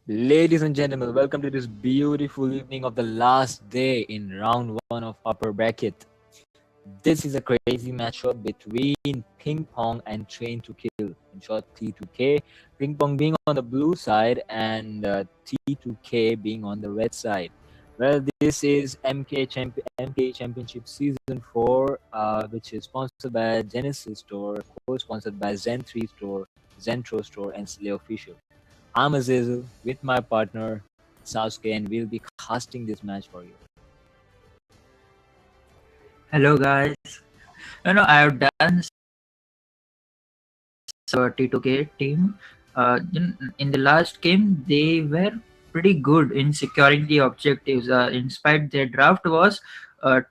Ladies and gentlemen, welcome to this beautiful evening of the last day in round one of upper bracket. This is a crazy matchup between Ping Pong and Train to Kill. In short, T2K. Ping Pong being on the blue side and T2K being on the red side. Well, this is MKE Championship Season 4, which is sponsored by Genesis Store, co-sponsored by Zentro Store, and Slay Official. I'm Azizel with my partner Sasuke, and we'll be casting this match for you. Hello guys. I've done T2K team. In the last game, they were pretty good in securing the objectives. In spite their draft was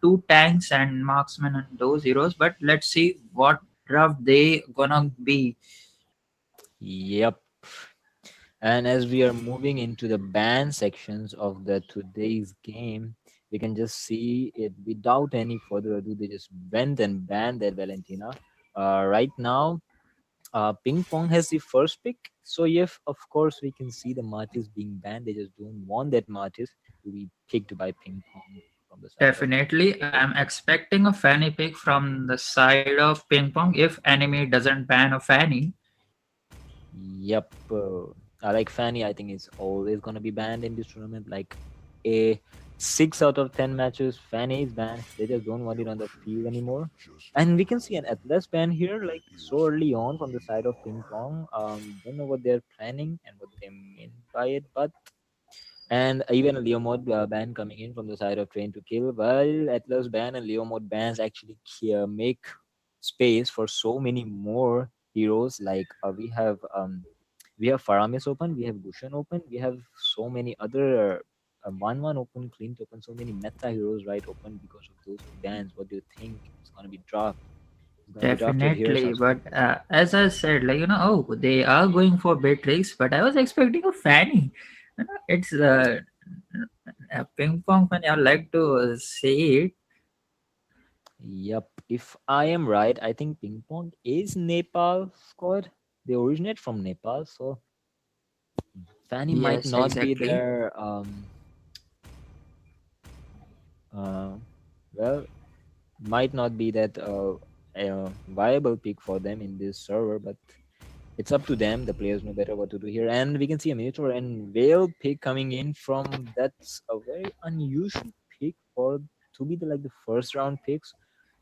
two tanks and marksmen and those heroes. But let's see what draft they gonna be. Yep. And as we are moving into the ban sections of the today's game, we can just see it without any further ado. They just went and banned that Valentina. Right now, Ping Pong has the first pick. So yes, of course, we can see the Martis being banned. They just don't want that Martis to be picked by Ping Pong from the side of Definitely, T2K. I'm expecting a Fanny pick from the side of Ping Pong if enemy doesn't ban a Fanny. Yep. Like Fanny, I think it's always gonna be banned in this tournament. Like a 6 out of 10 matches, Fanny is banned. They just don't want it on the field anymore. And we can see an Atlas ban here, like so early on from the side of Ping Pong. Don't know what they're planning and what they mean by it, but and even a Leo mode ban coming in from the side of Train to Kill. Well, Atlas ban and Leo mode bans actually make space for so many more heroes. Like we have Faramis open, we have Gushan open, we have so many other 1-1 open, Clint open, so many meta heroes right open because of those two bans. What do you think it's gonna be dropped? It's gonna be drafted here, Definitely, Sasuke. but as I said, oh, they are going for Beatrix, but I was expecting a Fanny. It's a ping pong fan. I like to say it. Yep. If I am right, I think Ping Pong is Nepal squad. They originate from Nepal, so Fanny might Yes, not be exactly. their uh well might not be that viable pick for them in this server, but it's up to them. The players know better what to do here, and we can see a Minotaur and Whale pick coming in from that's a very unusual pick for to be the first round picks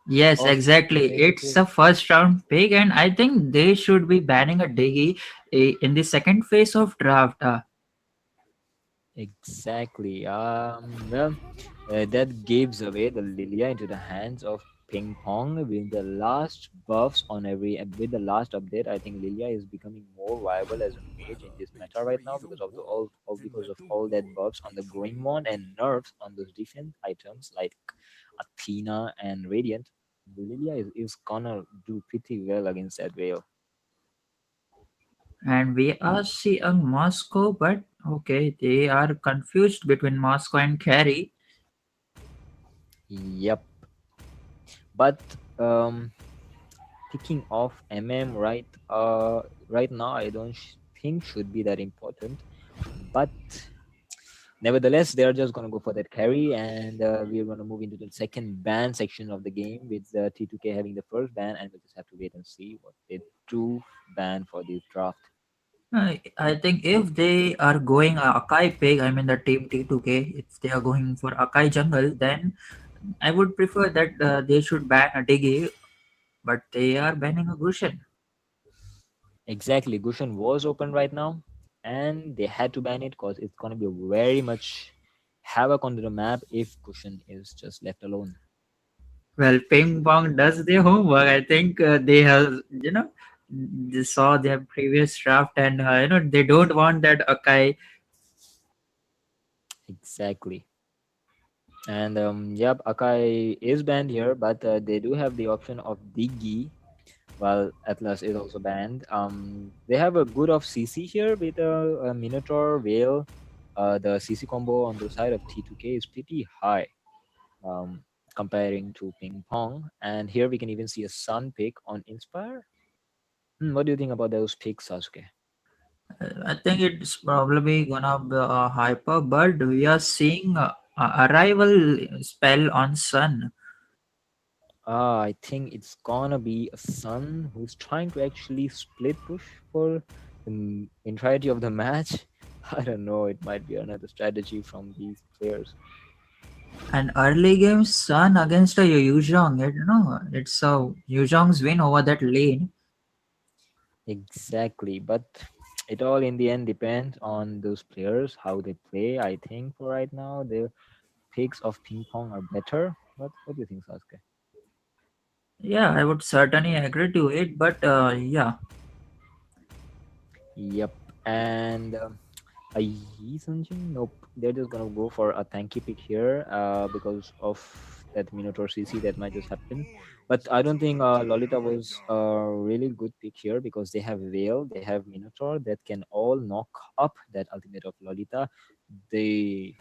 Yes, of exactly. Train to It's Kill. a first round pick, and I think they should be banning a Diggy in the second phase of draft. Exactly. Well, that gives away the Lilia into the hands of Ping Pong with the last buffs on with the last update. I think Lilia is becoming more viable as a mage in this meta right now because of all that buffs on the growing wand and nerfs on those different items like Athena and Radiant. Lilia is gonna do pretty well against that whale. And we are seeing Moscow, but okay, they are confused between Moscow and Carry. Yep. But ticking off right now I don't think should be that important, but nevertheless they're just going to go for that carry, and we're going to move into the second ban section of the game with the T2K having the first ban, and we'll just have to wait and see what they do ban for this draft. I think if they are going Akai pick, I mean the team T2K, if they are going for Akai jungle, then I would prefer that they should ban a Diggy, but they are banning a Gushin. Exactly, Gushan was open right now and they had to ban it because it's going to be very much havoc on the map if Gushan is just left alone. Well, Ping Pong does their homework. I think they have, they saw their previous draft and, they don't want that Akai. Exactly. And yep, Akai is banned here, but they do have the option of Diggy, while Atlas is also banned. They have a good of CC here with a Minotaur Whale. The CC combo on the side of T2K is pretty high, um, comparing to Ping Pong. And here we can even see a Sun pick on Inspire. What do you think about those picks, Sasuke? I think it's probably gonna be hyper, but we are seeing a arrival spell on Sun. I think it's gonna be a Sun who's trying to actually split push for the entirety of the match. I don't know. It might be another strategy from these players. An early game Sun against a Yuzhong. It's a Yuzhong's win over that lane. Exactly, but it all in the end depends on those players how they play. I think for right now, the picks of ping pong are better. But what do you think, Sasuke? Yeah, I would certainly agree to it, but yeah, Yep, and a Yi Sunjin? Nope. They're just gonna go for a tanky pick here because of that Minotaur CC that might just happen. But I don't think Lolita was a really good pick here because they have Veil, they have Minotaur that can all knock up that ultimate of Lolita. The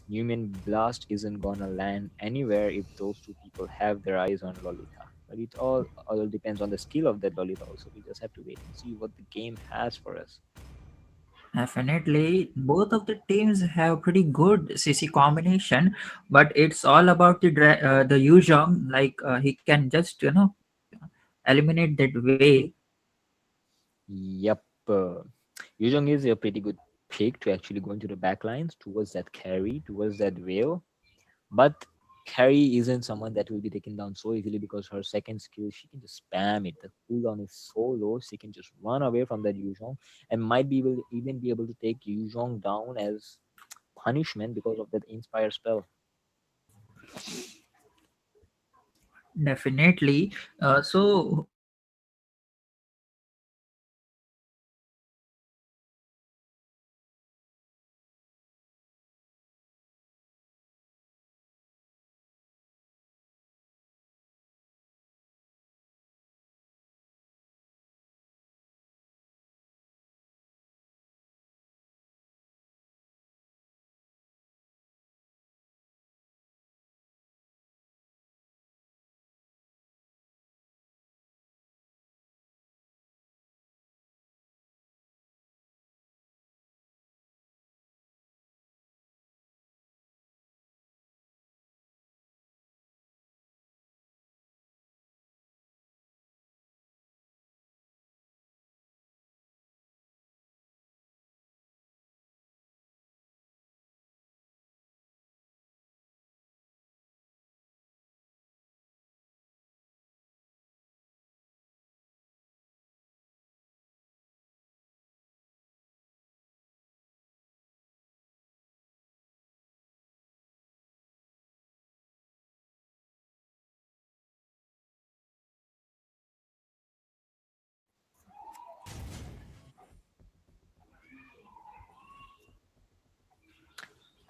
Numen Blast isn't gonna land anywhere if those two people have their eyes on Lolita. But it all depends on the skill of that Lolita also. We just have to wait and see what the game has for us. definitely both of the teams have pretty good CC combination, but it's all about the Yuzhong. Like he can just eliminate that way. Yep. Yuzhong is a pretty good pick to actually go into the backlines towards that carry, towards that whale. But carry isn't someone that will be taken down so easily because her second skill, she can just spam it. The cooldown is so low, she can just run away from that Yuzhong and might be able, even be able to take Yuzhong down as punishment because of that Inspire spell. Definitely. So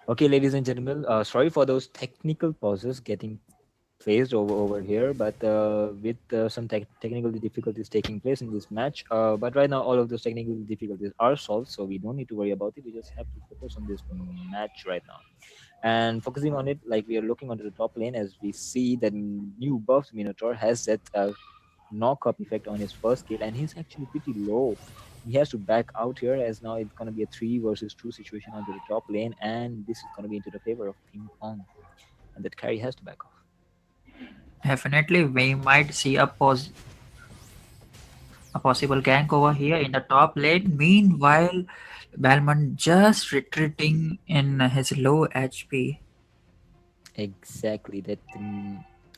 Okay, ladies and gentlemen, sorry for those technical pauses getting placed over here, but with some technical difficulties taking place in this match. But right now, all of those technical difficulties are solved, so we don't need to worry about it. We just have to focus on this match right now. And focusing on it, like we are looking onto the top lane as we see that new buffed Minotaur has that knock up effect on his first kill, and he's actually pretty low. He has to back out here as now it's going to be a 3 versus 2 situation onto the top lane, and this is going to be into the favor of Ping Pong, and that carry has to back off. definitely we might see a possible gank over here in the top lane. Meanwhile, Balmond just retreating in his low HP. Exactly. That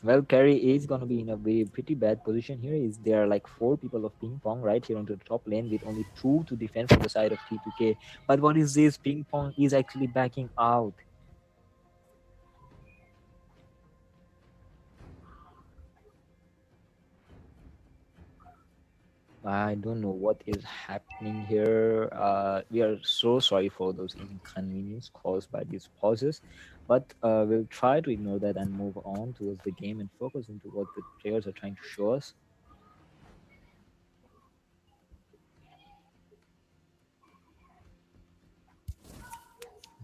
well, Carry is gonna be in a very pretty bad position here. Is there are like 4 people of ping pong right here onto the top lane with only 2 to defend from the side of T2K. But what is this? Ping pong is actually backing out. I don't know what is happening here. We are so sorry for those inconvenience caused by these pauses, but we'll try to ignore that and move on towards the game and focus into what the players are trying to show us.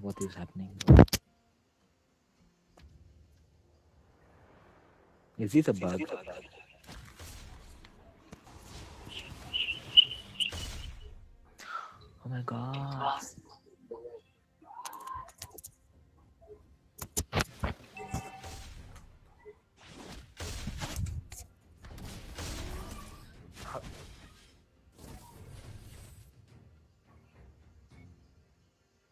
What is happening? Is this a bug? Oh God.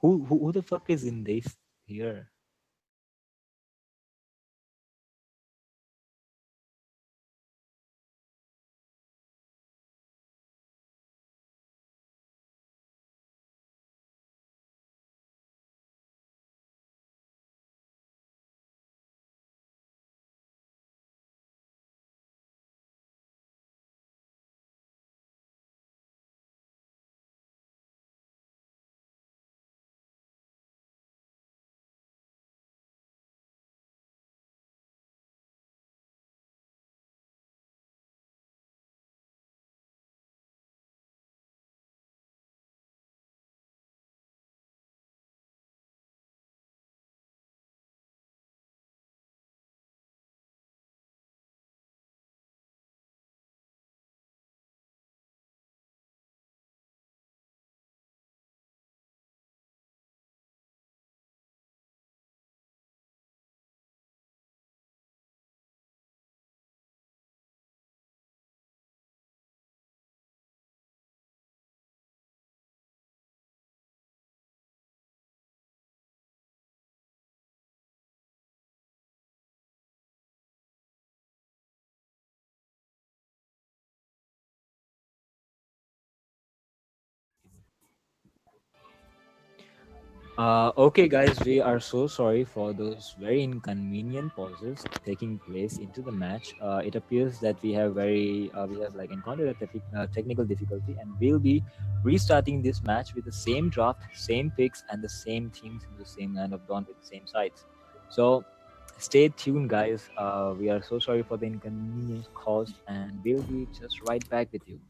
Who the fuck is in this here? Okay, guys, we are so sorry for those very inconvenient pauses taking place into the match. It appears that we have like encountered a technical difficulty, and we'll be restarting this match with the same draft, same picks, and the same teams in the same land of dawn with the same sides. So stay tuned, guys. We are so sorry for the inconvenience caused, and we'll be just right back with you.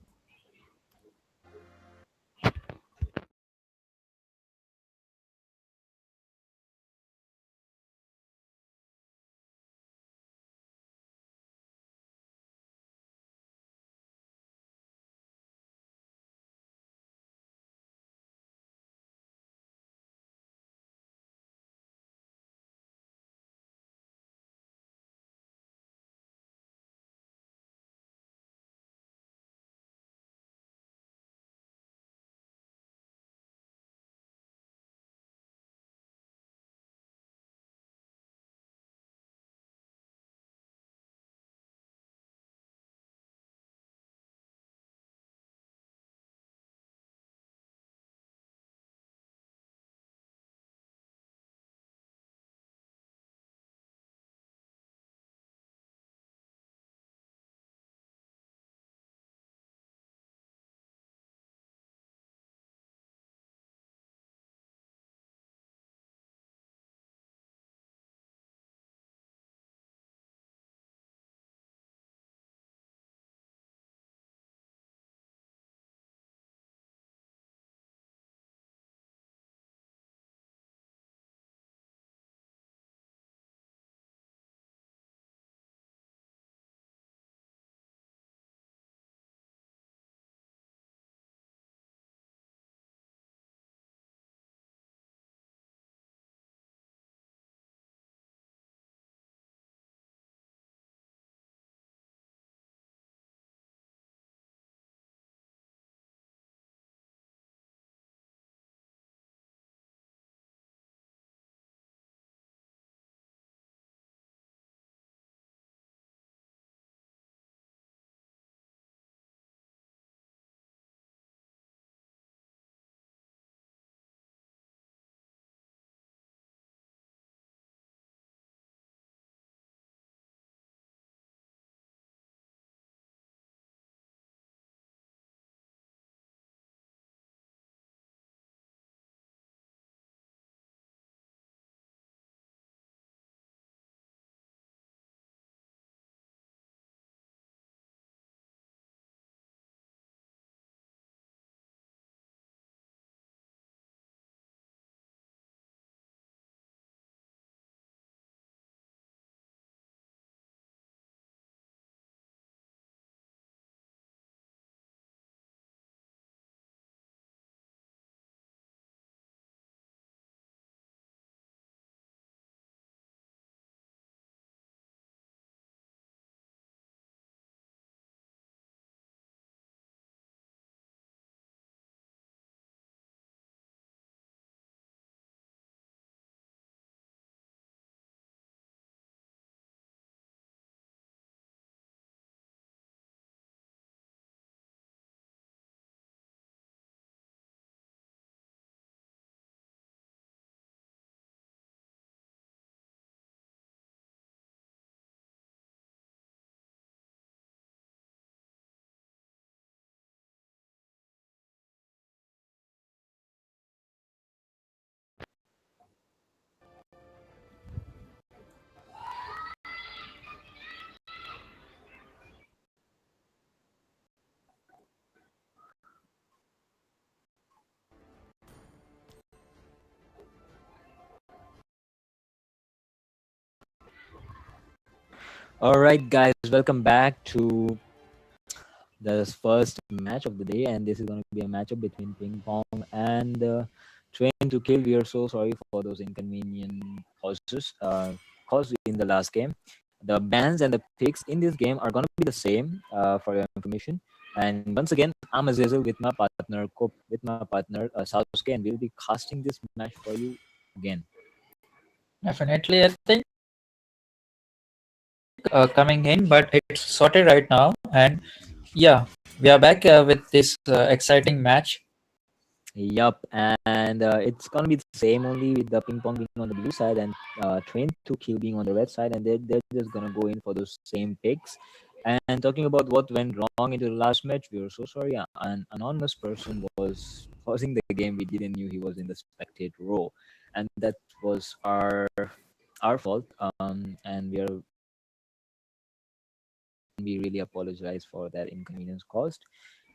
All right, guys, welcome back to the first match of the day, and this is going to be a matchup between Ping Pong and Train to Kill. We are so sorry for those inconvenient causes caused in the last game. The bans and the picks in this game are going to be the same for your information. And once again, I'm Azizel with my partner, Sasuke, and we'll be casting this match for you again. Definitely, I think coming in, but it's sorted right now. And yeah, we are back with this exciting match. Yup, and it's gonna be the same only with the ping pong being on the blue side and train to kill being on the red side, and they're just gonna go in for those same picks. And talking about what went wrong into the last match, we were so sorry. An anonymous person was pausing the game. We didn't knew he was in the spectate row, and that was our fault. And we really apologize for that inconvenience caused.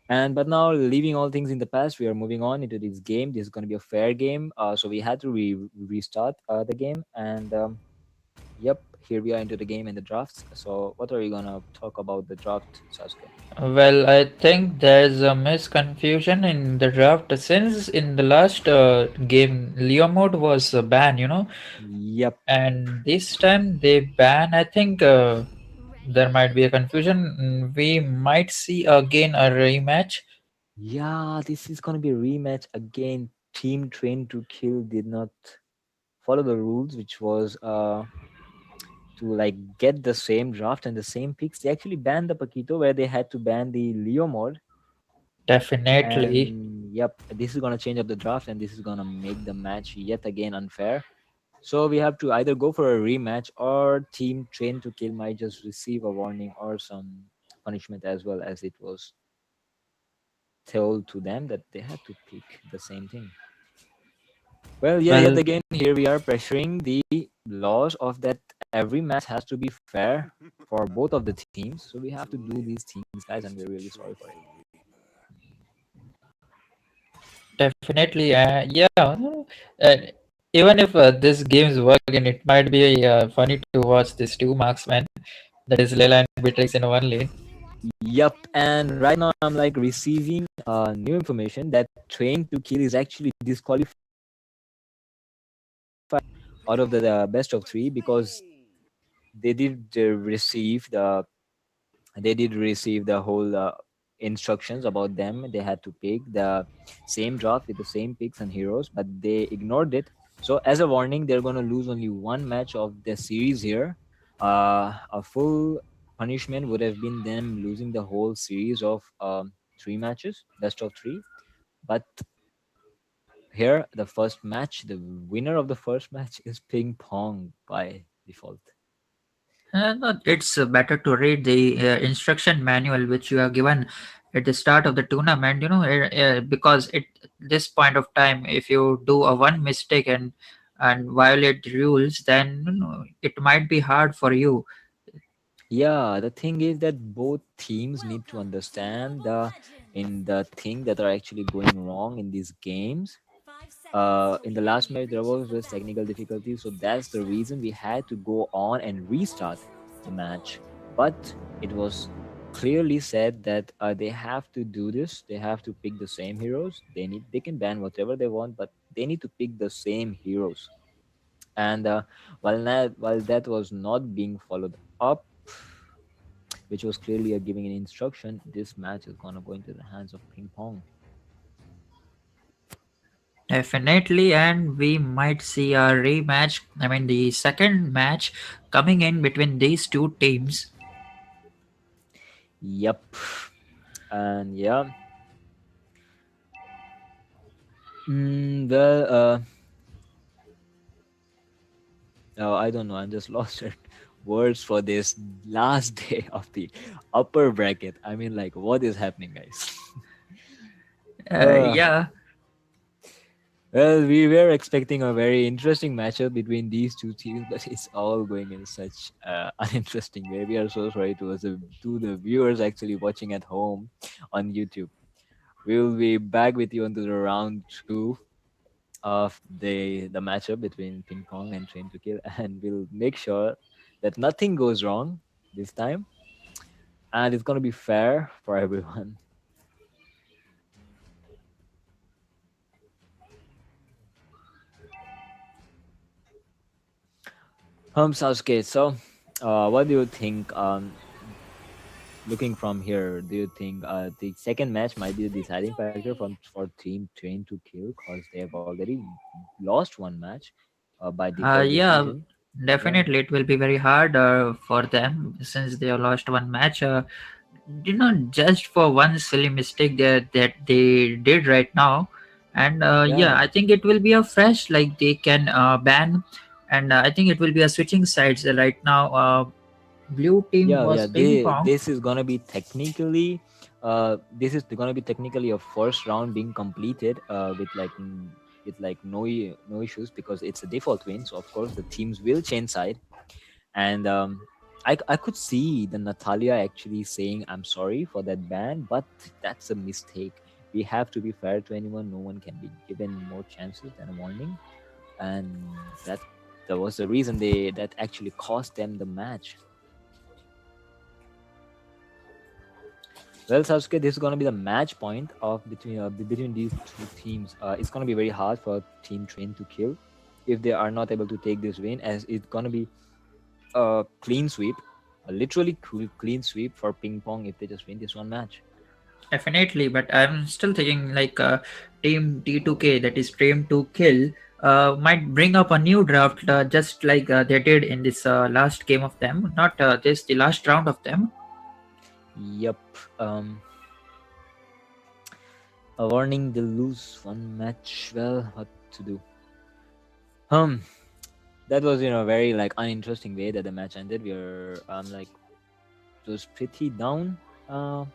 And but now, leaving all things in the past, we are moving on into this game. This is going to be a fair game, so we had to restart the game. And yep, here we are into the game and the drafts. So, what are you gonna talk about the draft, Sasuke? Well, I think there's a misconfusion in the draft since in the last game, Leo mode was banned, Yep. and this time they ban. I think there might be a confusion. We might see again a rematch. Yeah, this is gonna be a rematch again. Team Train to Kill did not follow the rules, which was to like get the same draft and the same picks. They actually banned the Paquito where they had to ban the Leo mod. Definitely. And yep, this is gonna change up the draft, and this is gonna make the match yet again unfair. So we have to either go for a rematch, or Team Train to Kill might just receive a warning or some punishment, as well as it was told to them that they had to pick the same thing. Well, yeah, yet Well, again, here we are pressuring the laws of that every match has to be fair for both of the teams. So we have to do these things, guys, and we're really sorry for it. definitely. Yeah. Even if this game's working, it might be funny to watch these two marksmen, that is Layla and Beatrix in one lane. Yep, and right now I'm like receiving new information that Train to Kill is actually disqualified out of the best of three, because they did receive the whole instructions about them. They had to pick the same draft with the same picks and heroes, but they ignored it. So as a warning, they're going to lose only one match of the series here. A full punishment would have been them losing the whole series of three matches, best of three. But here, the first match, the winner of the first match is Ping Pong by default. No, it's better to read the instruction manual which you are given at the start of the tournament. Because at this point of time, if you do a one mistake and violate the rules, then it might be hard for you. Yeah, the thing is that both teams need to understand the thing that are actually going wrong in these games. In the last match, there was this technical difficulty, so that's the reason we had to go on and restart the match. But it was clearly said that they have to do this. They have to pick the same heroes. They can ban whatever they want, but they need to pick the same heroes. And while that was not being followed up, which was clearly a giving an instruction, this match is gonna go into the hands of Ping Pong. Definitely, and we might see a rematch. I mean, the second match coming in between these two teams. Yep. And yeah. Well, oh, I don't know. I'm just lost at words for this last day of the upper bracket. I mean, like, what is happening, guys? uh, Yeah, well, we were expecting a very interesting matchup between these two teams, but it's all going in such uninteresting way. We are so sorry to the viewers actually watching at home on YouTube. We'll be back with you into the round two of the matchup between Ping Pong and Train to Kill, and we'll make sure that nothing goes wrong. this time, and it's gonna be fair for everyone. Sasuke, so what do you think? Looking from here, do you think the second match might be the deciding factor for Team Train to Kill because they have already lost one match by default Yeah, decision? Yeah, definitely it will be very hard for them since they have lost one match. Just for one silly mistake that they did right now, and yeah, yeah, I think it will be a fresh, like they can ban, and I think it will be a switching sides right now. Blue team yeah, was yeah. ping pong. This is gonna be technically, this is gonna be technically a first round being completed with like with like no issues because it's a default win. So of course the teams will change side, and I could see the Natalia actually saying I'm sorry for that ban, but that's a mistake. We have to be fair to anyone. No one can be given more chances than a warning, and that was the reason they that actually cost them the match. Well, Sasuke, this is going to be the match point of between these two teams. It's going to be very hard for Team Train to Kill if they are not able to take this win, as it's going to be a clean sweep, a literally clean sweep for Ping Pong if they just win this one match. Definitely, but I'm still thinking like team T2K, that is Team to Kill, might bring up a new draft, just like they did in this last game of them, not this the last round of them. Yep. Um, a warning: they lose one match. Well, what to do? Um, that was very like uninteresting way that the match ended. We were like it was pretty down. Uh,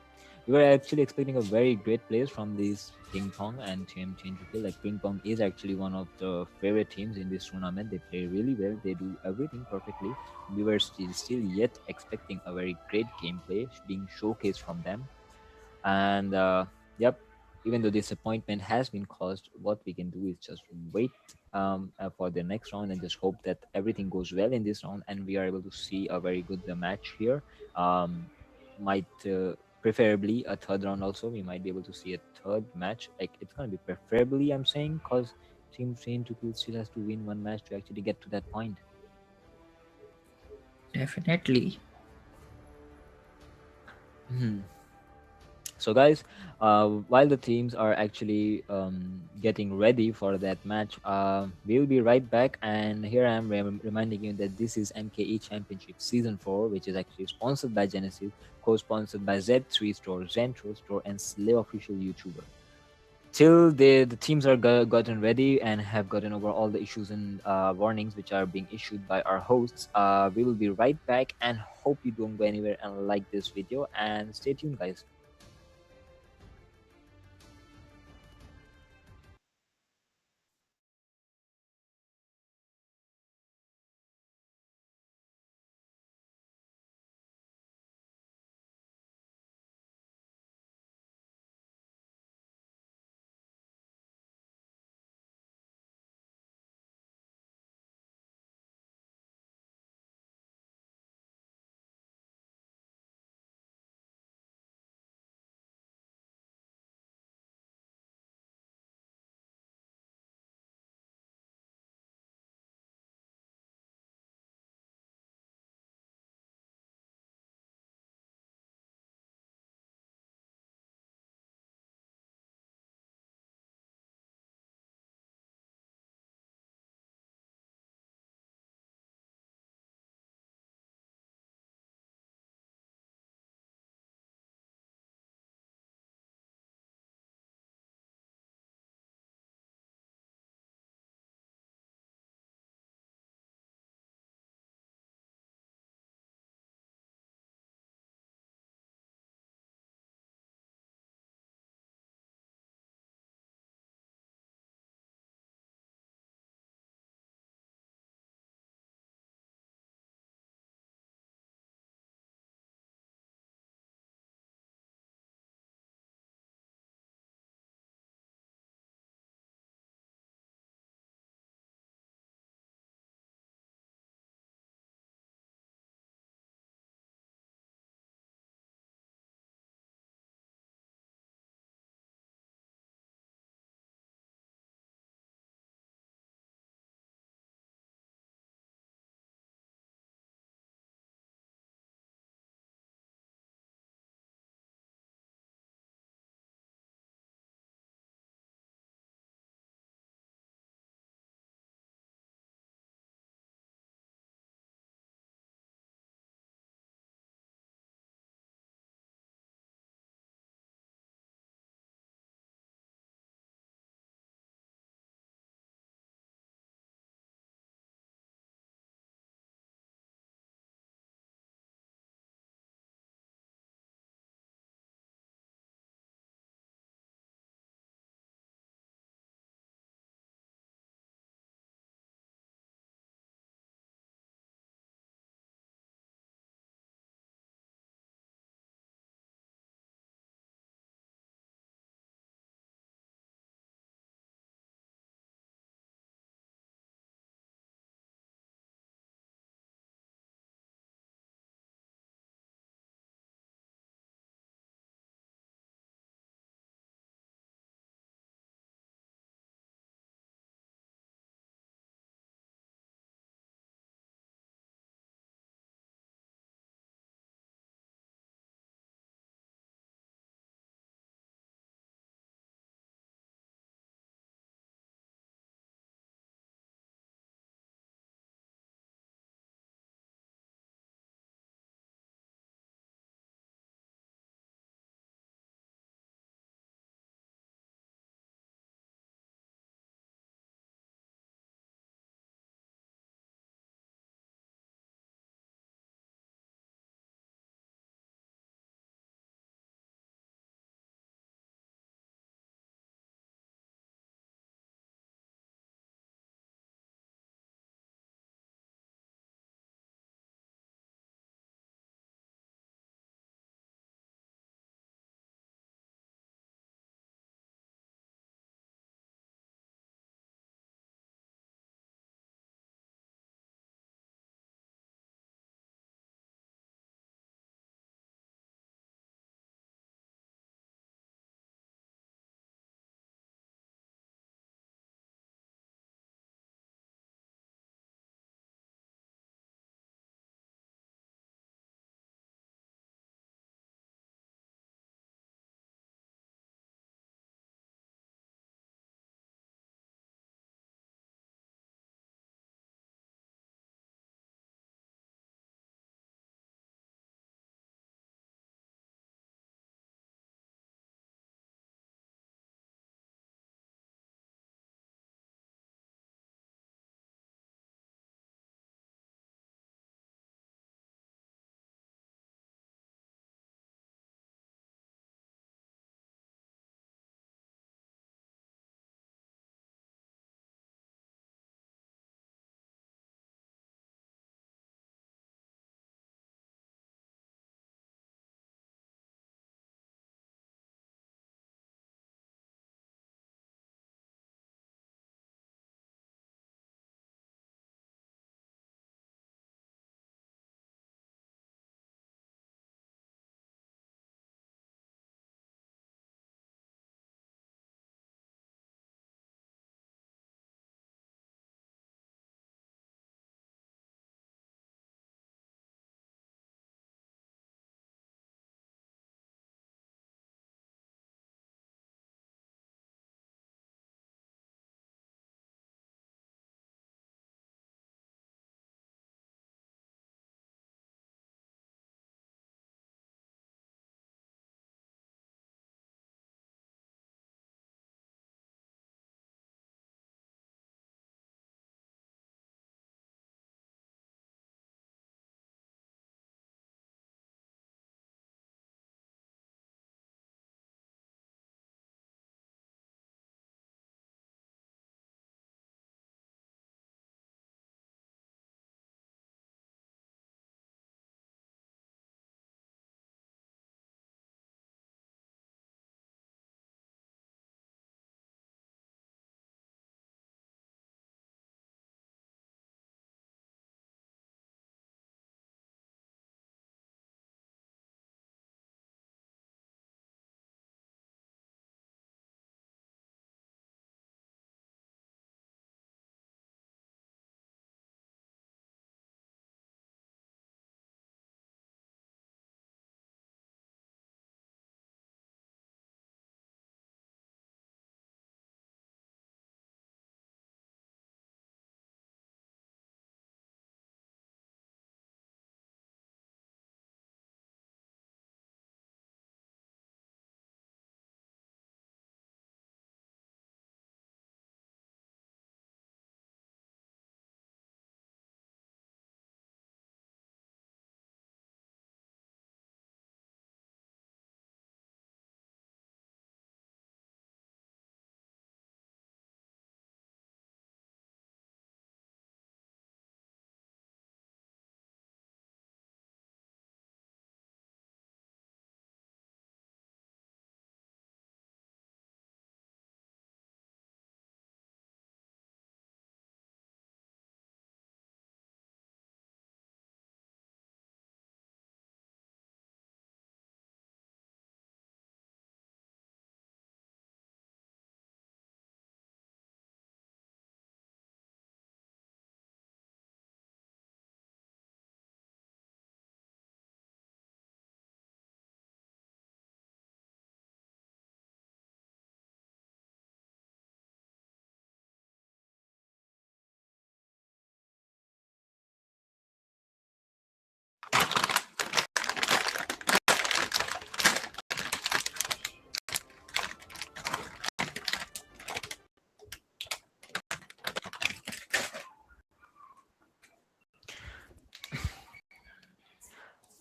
we were actually expecting a very great players from this Ping Pong and Team Change. Like Ping Pong is actually one of the favorite teams in this tournament. They play really well. They do everything perfectly. We were still yet expecting a very great gameplay being showcased from them. And yep, even though disappointment has been caused, what we can do is just wait for the next round and just hope that everything goes well in this round and we are able to see a very good match here. Might preferably a third round also. We might be able to see a third match. Like it's gonna be preferably, I'm saying, because Team to Kill still has to win one match to actually get to that point. Definitely. Hmm. So, guys, while the teams are actually getting ready for that match, we'll be right back. And here I am reminding you that this is MKE Championship Season 4, which is actually sponsored by Genesis, co sponsored by Z3 Store, Zentro Store, and Slay Official YouTuber. Till the teams are gotten ready and have gotten over all the issues and warnings which are being issued by our hosts, we will be right back and hope you don't go anywhere and like this video and stay tuned, guys.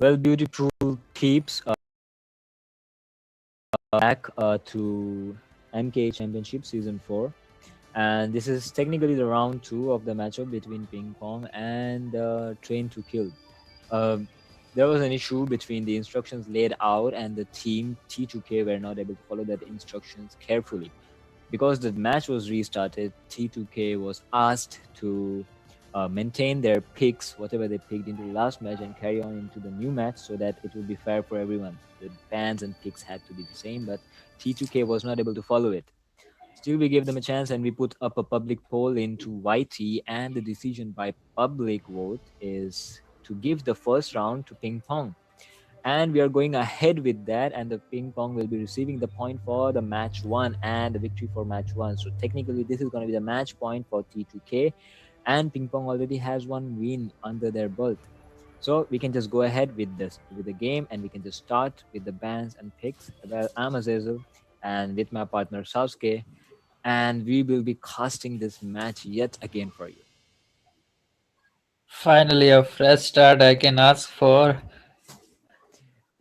Well, Beautiful keeps back to MKE Championship Season 4. And this is technically the round 2 of the matchup between Ping Pong and Train to Kill. Um, there was an issue between the instructions laid out and the team T2K were not able to follow that instructions carefully. Because the match was restarted, T2K was asked to maintain their picks, whatever they picked into the last match, and carry on into the new match so that it would be fair for everyone. The bans and picks had to be the same, but T2K was not able to follow it. Still, we gave them a chance and we put up a public poll into YT, and the decision by public vote is to give the first round to Ping Pong. And we are going ahead with that, and the Ping Pong will be receiving the point for the match 1 and the victory for match 1. So technically, this is going to be the match point for T2K, and Ping Pong already has one win under their belt. So we can just go ahead with the game, and we can just start with the bans and picks. Well, I'm Azazel, and with my partner Sasuke, and we will be casting this match yet again for you. Finally, a fresh start I can ask for.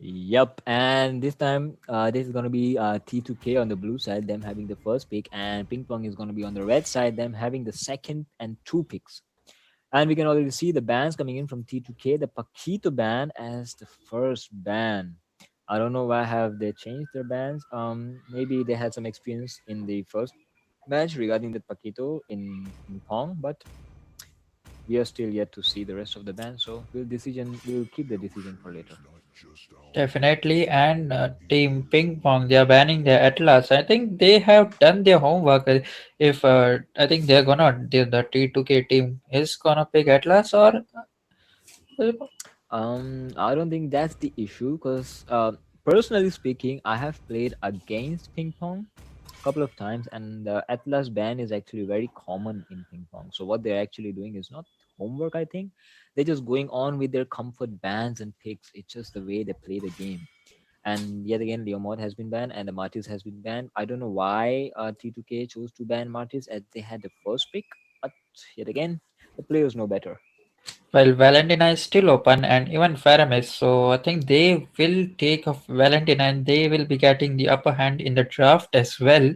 Yep, and this time, this is gonna be T2K on the blue side, them having the first pick, and Ping Pong is gonna be on the red side, them having the second and 2 picks. And we can already see the bans coming in from T2K, the Paquito ban as the first ban. I don't know why have they changed their bans. Maybe they had some experience in the first match regarding the Paquito in Ping Pong, but we are still yet to see the rest of the ban. So we'll keep the decision for later. Definitely, and Team Ping Pong, they are banning their Atlas. I think they have done their homework. If I think they're gonna, the T2K team is gonna pick Atlas, or I don't think that's the issue because, personally speaking, I have played against ping pong a couple of times, and the Atlas ban is actually very common in ping pong. So what they're actually doing is not homework. I think they're just going on with their comfort bans and picks. It's just the way they play the game. And yet again, Leomord has been banned and the Martis has been banned. I don't know why T2K chose to ban Martis as they had the first pick, but yet again, the players know better. well, Valentina is still open, and even Faramis. So I think they will take of Valentina, and they will be getting the upper hand in the draft as well.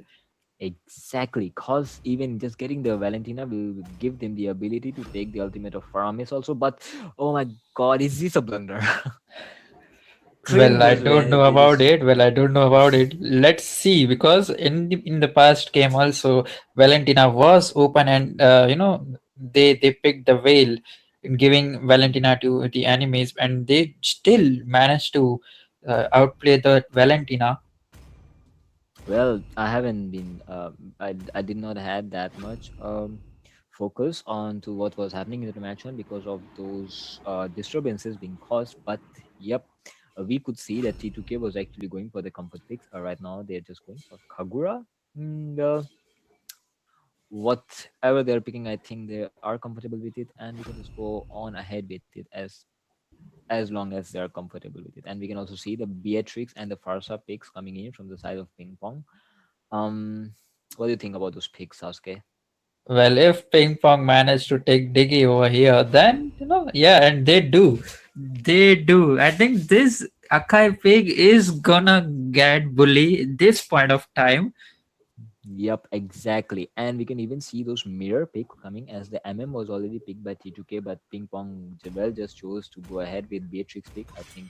Exactly, cause even just getting the Valentina will give them the ability to take the ultimate of Faramis also. But oh my god, is this a blunder? Train Well, I goes don't away. know They about just it. Well, I don't know about it. Let's see, because in the past game also, Valentina was open, and they picked the whale, giving Valentina to the enemies, and they still managed to outplay the Valentina. well, I haven't been. I did not had that much focus on to what was happening in the match one because of those disturbances being caused. But yep, we could see that T2K was actually going for the comfort picks. Right now, they're just going for Kagura. Whatever they're picking, I think they are comfortable with it, and we can just go on ahead with it as long as they are comfortable with it. And we can also see the Beatrix and the Farsa picks coming in from the side of Ping Pong. What do you think about those picks, Sasuke? Well, if Ping Pong managed to take Diggy over here, then yeah, and they do. I think this Akai pig is gonna get bully this point of time. Yep, exactly. And we can even see those mirror pick coming as the MM was already picked by T2K, but Ping Pong Jebel just chose to go ahead with Beatrix pick. I think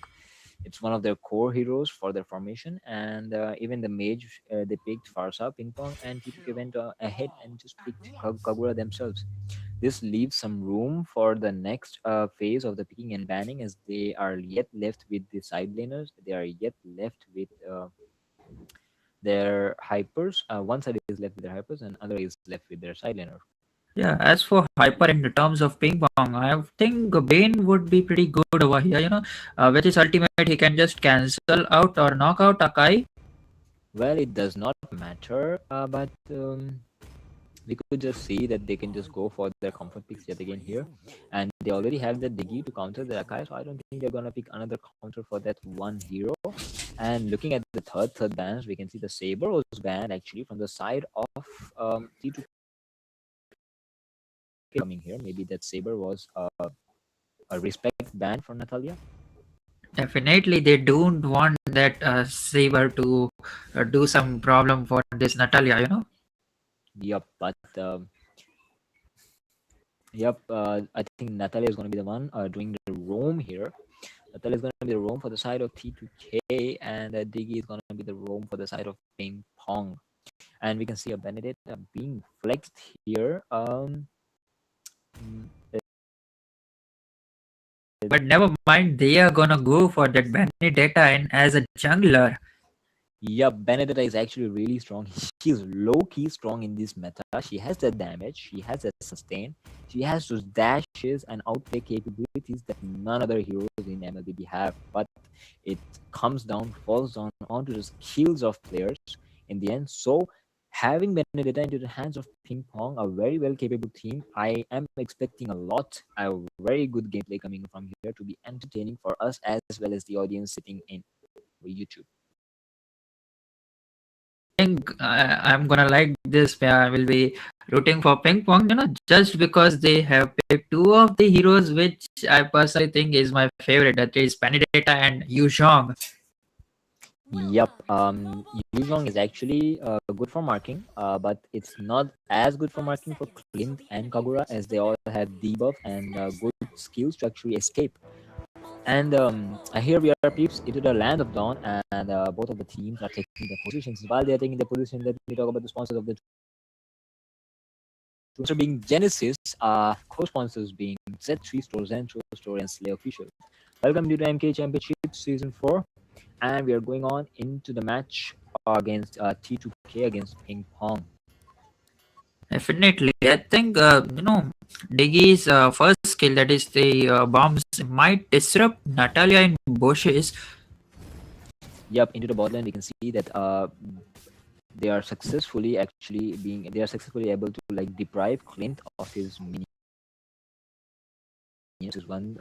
it's one of their core heroes for their formation. And even the mage, they picked Farsa, Ping Pong, and T2K went ahead and just picked Kagura themselves. This leaves some room for the next phase of the picking and banning as they are yet left with the side laners. They are yet left with their hypers. One side is left with their hypers, and other is left with their side laner. Yeah, as for Hyper in the terms of ping pong, I think Bane would be pretty good over here. With his ultimate, he can just cancel out or knock out Akai. Well, it does not matter, but we could just see that they can just go for their comfort picks yet again here, and they already have the Digi to counter the Akai, so I don't think they're gonna pick another counter for that one hero. And looking at the third bans, we can see the Saber was banned actually from the side of T2 coming here. Maybe that Saber was a respect ban for Natalia. Definitely, they don't want that Saber to do some problem for this Natalia, you know. Yep, but yep, I think Natalia is going to be the one doing the roam here. Natalia is going to be the roam for the side of T2K, and Diggy is going to be the roam for the side of Ping Pong. And we can see a Benedetta being flexed here. Mm, But never mind, they are gonna go for that Benedetta and as a jungler. Yeah, Benedetta is actually really strong. She's low key strong in this meta. She has the damage, she has the sustain, she has those dashes and outplay capabilities that none other heroes in MLBB have. But it falls down onto the skills of players in the end. So, having Benedetta into the hands of Ping Pong, a very well capable team, I am expecting a very good gameplay coming from here to be entertaining for us as well as the audience sitting in YouTube. Think I'm gonna like this. I will be rooting for Ping Pong, you know, just because they have picked two of the heroes, which I personally think is my favorite. That is Benedetta and Yu Zhong. Yep. Yuzong is actually good for marking, but it's not as good for marking for Clint and Kagura as they all have debuff and good skills to actually escape. And here we are, peeps, into the land of dawn, and both of the teams are taking their positions. While they are taking their position, let me talk about the sponsors of the sponsor being Genesis, co-sponsors being Z3 Store, Zentro Store, and Slay Official. Welcome to the MKE Championship Season 4, and we are going on into the match against T2K against Ping Pong. Definitely, I think you know Diggy's first skill, that is the bombs, might disrupt Natalia in bushes. Yep, into the bot lane, we can see that they are successfully able to like deprive Clint of his minions. Is one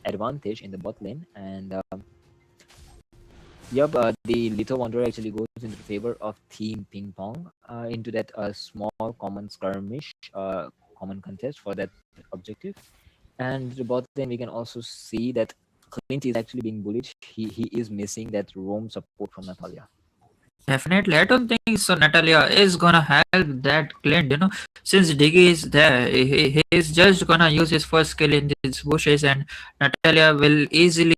advantage in the bot lane, and yep, the Little Wanderer actually goes into the favor of Team Ping Pong into that small common skirmish, common contest for that objective. And the bot lane, we can also see that Clint is actually being bullied. He is missing that roam support from Natalia. Definitely, I don't think so. Natalia is gonna help that Clint, you know, since Diggy is there, he is just gonna use his first skill in these bushes, and Natalia will easily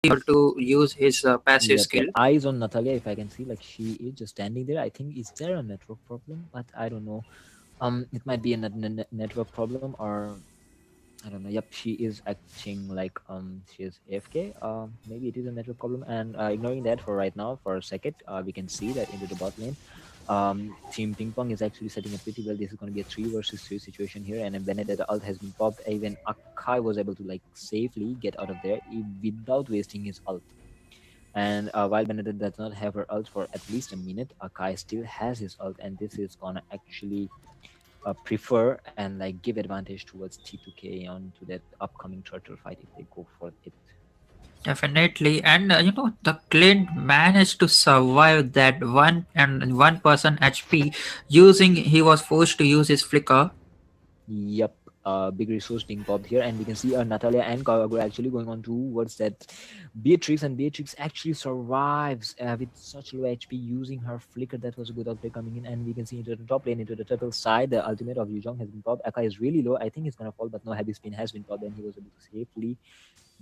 be able to use his passive Yep, skill. eyes on Natalia. If I can see, like she is just standing there. I think is there a network problem? But I don't know. It might be a network problem, or I don't know. Yep, she is acting like she is AFK. Maybe it is a network problem. And ignoring that for right now, for a second, we can see that into the bot lane, Team Ping Pong is actually setting up pretty well. This is going to be a 3 versus 3 situation here, and Benedetta ult has been popped. Even Akai was able to like safely get out of there without wasting his ult. And while Benedetta does not have her ult for at least a minute, Akai still has his ult, and this is gonna actually prefer and like give advantage towards T2K on to that upcoming turtle fight if they go for it. Definitely, and you know the Clint managed to survive that one person HP using. He was forced to use his flicker. Yep, big resource being popped here, and we can see Natalia and Kagura actually going on towards that Beatrix, and Beatrix actually survives with such low HP using her flicker. That was a good outplay coming in, and we can see into the top lane, into the turtle side, the ultimate of Yuzhong has been popped. Akai is really low. I think he's gonna fall, but no, heavy spin has been popped, and he was able to safely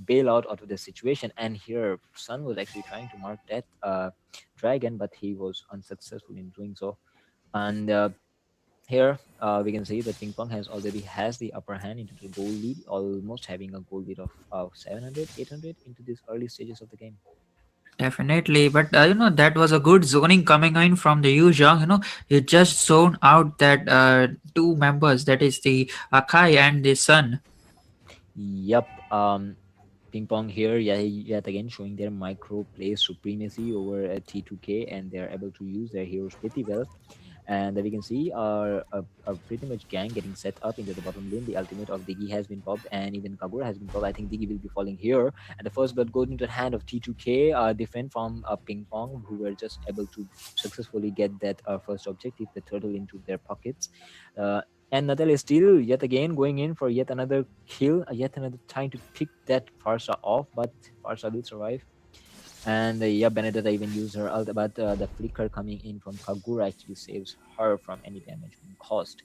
bail out of the situation. And here, Sun was actually trying to mark that dragon, but he was unsuccessful in doing so. And here we can see that Ping Pong already has the upper hand into the goal lead, almost having a goal lead of 700, 800 into these early stages of the game. Definitely, but you know that was a good zoning coming in from the Yu Zhang. You know, he just zoned out that two members, that is the Akai and the Sun. Yep. Ping Pong here, yeah, yet again showing their micro play supremacy over T2K, and they're able to use their heroes pretty well. And we can see a pretty much gang getting set up into the bottom lane. The ultimate of Diggy has been popped, and even Kagura has been popped. I think Diggy will be falling here, and the first blood goes into the hand of T2K, different from Ping Pong, who were just able to successfully get that first objective, the turtle, into their pockets. And Natal is still yet again going in for yet another kill, yet another trying to pick that Farsa off, but Farsa will survive. And yeah, Benedetta even used her ult, but the flicker coming in from Kagura actually saves her from any damage being caused.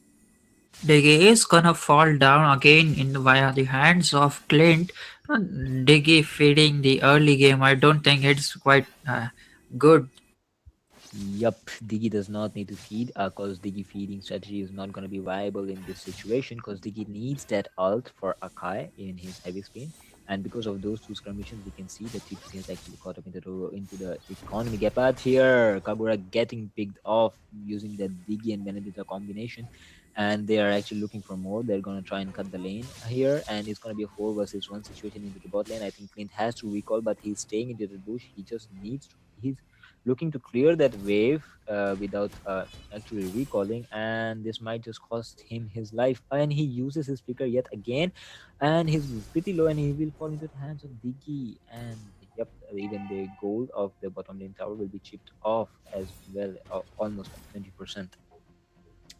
Diggy is gonna fall down again in via the hands of Clint. Diggy feeding the early game. I don't think it's quite good. Yup, Diggy does not need to feed because Diggy feeding strategy is not going to be viable in this situation because Diggy needs that ult for Akai in his heavy spin. And because of those two skirmishes, we can see that T2K has actually caught up into the economy gap. But here, Kagura getting picked off using that Diggy and Benedetta combination. And they are actually looking for more. They're going to try and cut the lane here. And it's going to be a 4 versus 1 situation into the bot lane. I think Clint has to recall, but he's staying into the bush. He just needs to. He's looking to clear that wave without actually recalling, and this might just cost him his life. And he uses his flicker yet again, and he's pretty low, and he will fall into the hands of Diggy. And yep, even the gold of the bottom lane tower will be chipped off as well, almost like 20%.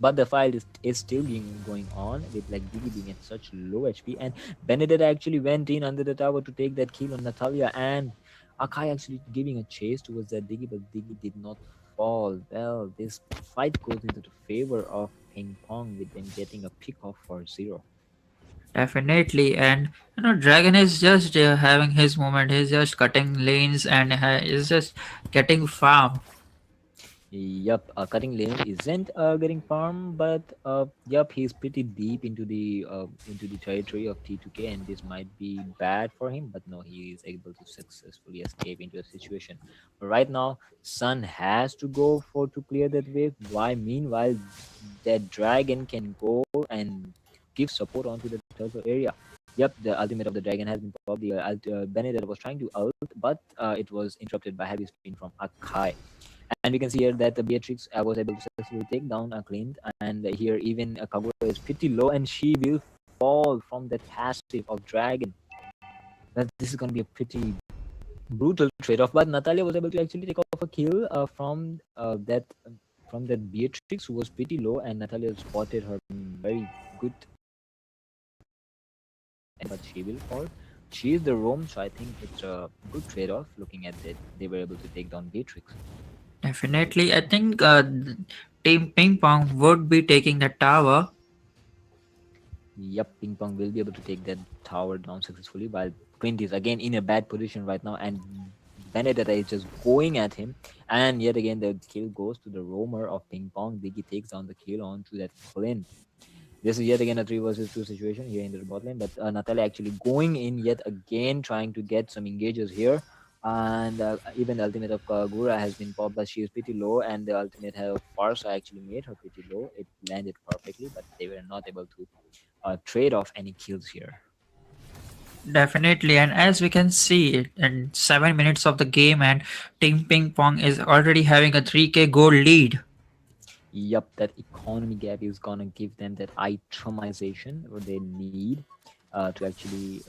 But the fight is still going on with like Diggy being at such low HP, and Benedetta actually went in under the tower to take that kill on Natalia, and Akai actually giving a chase towards that Diggy, but Diggy did not fall. Well, this fight goes into the favor of Ping Pong with them getting a pick off for 0. Definitely, and Dragon is just having his moment. He's just cutting lanes and is just getting farm. Yup, cutting lane isn't getting farm, but yup, he's pretty deep into the territory of T2K, and this might be bad for him. But no, he is able to successfully escape into a situation. But right now, Sun has to go for to clear that wave. Why? Meanwhile, that dragon can go and give support onto the turtle area. Yep, the ultimate of the dragon has been popped. The Benedetta was trying to ult, but it was interrupted by heavy spin from Akai. And we can see here that the Beatrix was able to successfully take down a Clint, and here even Kagura is pretty low, and she will fall from that passive of Dragon. Well, this is going to be a pretty brutal trade-off, but Natalia was able to actually take off a kill from that Beatrix, who was pretty low, and Natalia spotted her very good, but she will fall. She is the roam, so I think it's a good trade-off. Looking at that, they were able to take down Beatrix. Definitely, I think Team Ping Pong would be taking the tower. Yep, Ping Pong will be able to take that tower down successfully, while Clint is again in a bad position right now, and Benedetta is just going at him. And yet again, the kill goes to the roamer of Ping Pong. Diggy takes down the kill onto that Clint. This is yet again a 3 versus 2 situation here in the bot lane, but Natalia actually going in yet again, trying to get some engages here. And even the ultimate of Kagura has been popped, but she is pretty low, and the ultimate of Farsa actually made her pretty low. It landed perfectly, but they were not able to trade off any kills here. Definitely, and as we can see, in 7 minutes of the game, and Team Ping Pong is already having a 3K goal lead. Yup, that economy gap is gonna give them that itemization what they need to actually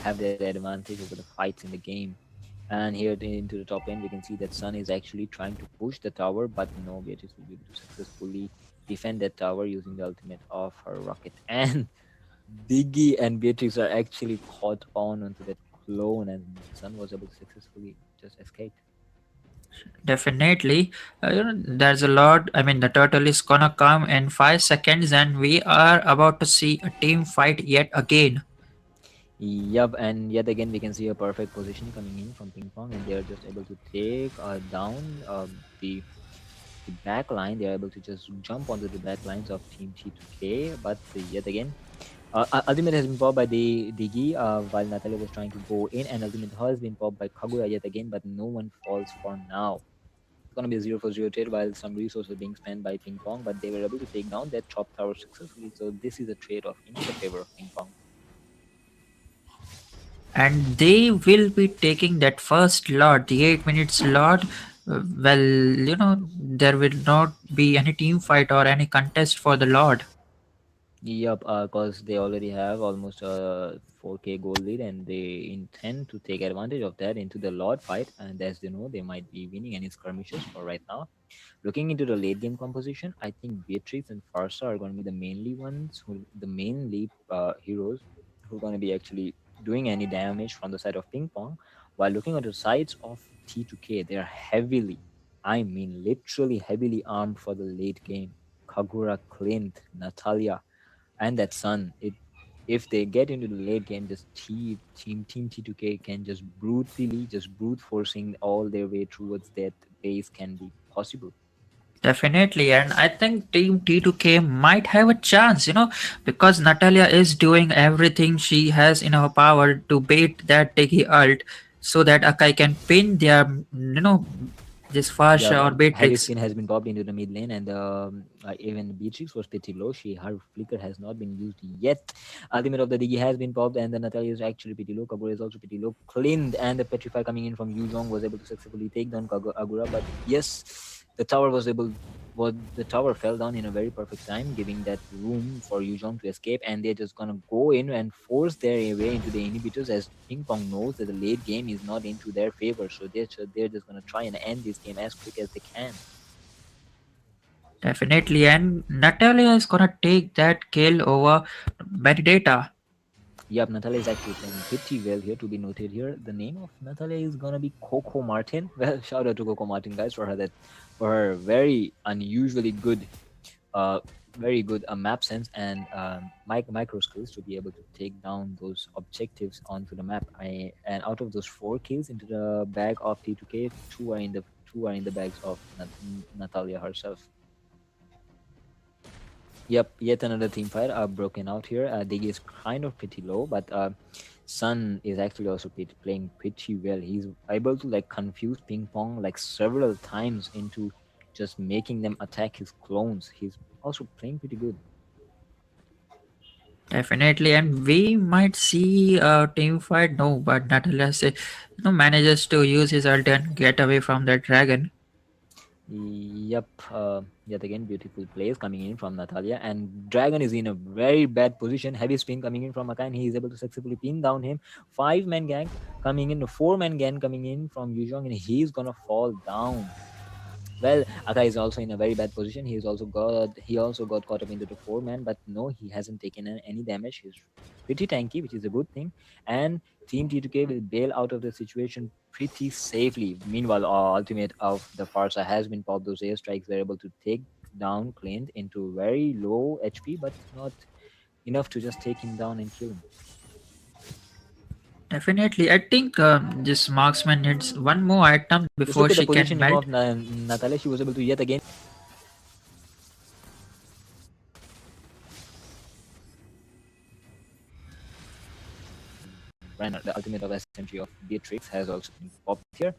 have that advantage over the fights in the game. And here into the top lane, we can see that Sun is actually trying to push the tower, but no, Beatrice will be able to successfully defend that tower using the ultimate of her rocket. And Diggy and Beatrix are actually caught on onto that clone, and Sun was able to successfully just escape. Definitely, there's a lot. I mean, the turtle is gonna come in 5 seconds, and we are about to see a team fight yet again. Yup, and yet again we can see a perfect position coming in from Ping Pong, and they are just able to take down the back line. They are able to just jump onto the back lines of Team T2K, but yet again, Ultimate has been popped by the Diggy while Natalia was trying to go in, and Ultimate has been popped by Kagura yet again, but no one falls for now. It's gonna be a 0 for 0 trade while some resources being spent by Ping Pong, but they were able to take down that top tower successfully. So this is a trade-off in the favor of Ping Pong. And they will be taking that first lot, the 8 minutes lot. Well, there will not be any team fight or any contest for the lot. Yep, because they already have almost 4K goal lead, and they intend to take advantage of that into the Lord fight. And as they know, they might be winning any skirmishes for right now. Looking into the late game composition, I think Beatrix and Farsa are going to be the mainly heroes who are going to be actually doing any damage from the side of Ping Pong. While looking at the sides of T2K, they are heavily, I mean literally heavily armed for the late game. Kagura, Clint, Natalia, and that Sun. If they get into the late game, just team T2K can just brute forcing all their way towards that base can be possible. Definitely, and I think Team T2K might have a chance, because Natalia is doing everything she has in her power to bait that Tiki ult so that Akai can pin their, this Yeah, Farsha or heavy Beatrix. spin has been popped into the mid lane, and even Beatrix was pretty low. Her flicker has not been used yet. Ultimate of the Digi has been popped, and the Natalia is actually pretty low. Kagura is also pretty low. Clint and the Petrify coming in from Yuzhong was able to successfully take down Agura, but yes, the tower was able. Well, the tower fell down in a very perfect time, giving that room for Yuzhong to escape, and they're just gonna go in and force their way into the inhibitors, as Ping Pong knows that the late game is not into their favor, so they're just gonna try and end this game as quick as they can. Definitely, and Natalia is gonna take that kill over Medidata. Yep, Natalia is actually playing pretty well here. To be noted here, the name of Natalia is gonna be Coco Martin. Well, shout out to Coco Martin, guys, for her very unusually good very good map sense and micro skills to be able to take down those objectives onto the map. And out of those 4 kills into the bag of T2K, two are in the bags of Natalia herself. Yep, yet another team fight broken out here. Digi is kind of pretty low, but Sun is actually also playing pretty well. He's able to like confuse Ping Pong like several times into just making them attack his clones. He's also playing pretty good. Definitely, and we might see a team fight. No, but Natalia manages to use his ult and get away from that dragon. Yep, yet again, beautiful plays coming in from Natalia. And Dragon is in a very bad position. Heavy spin coming in from Akai, and he is able to successfully pin down him. 5-man gang coming in, a 4-man gang coming in from Yuzhong, and he's gonna fall down. Well, Akai is also in a very bad position. He also got caught up into the 4-man, but no, he hasn't taken any damage. He's pretty tanky, which is a good thing. And Team T2K will bail out of the situation pretty safely. Meanwhile, ultimate of the Farsa has been popped. Those airstrikes were able to take down Clint into very low HP, but not enough to just take him down and kill him. Definitely, I think this marksman needs one more item Just look before at the she can positioning melt. of Natalia. She was able to yet again the ultimate of SMG of Beatrix has also been popped here.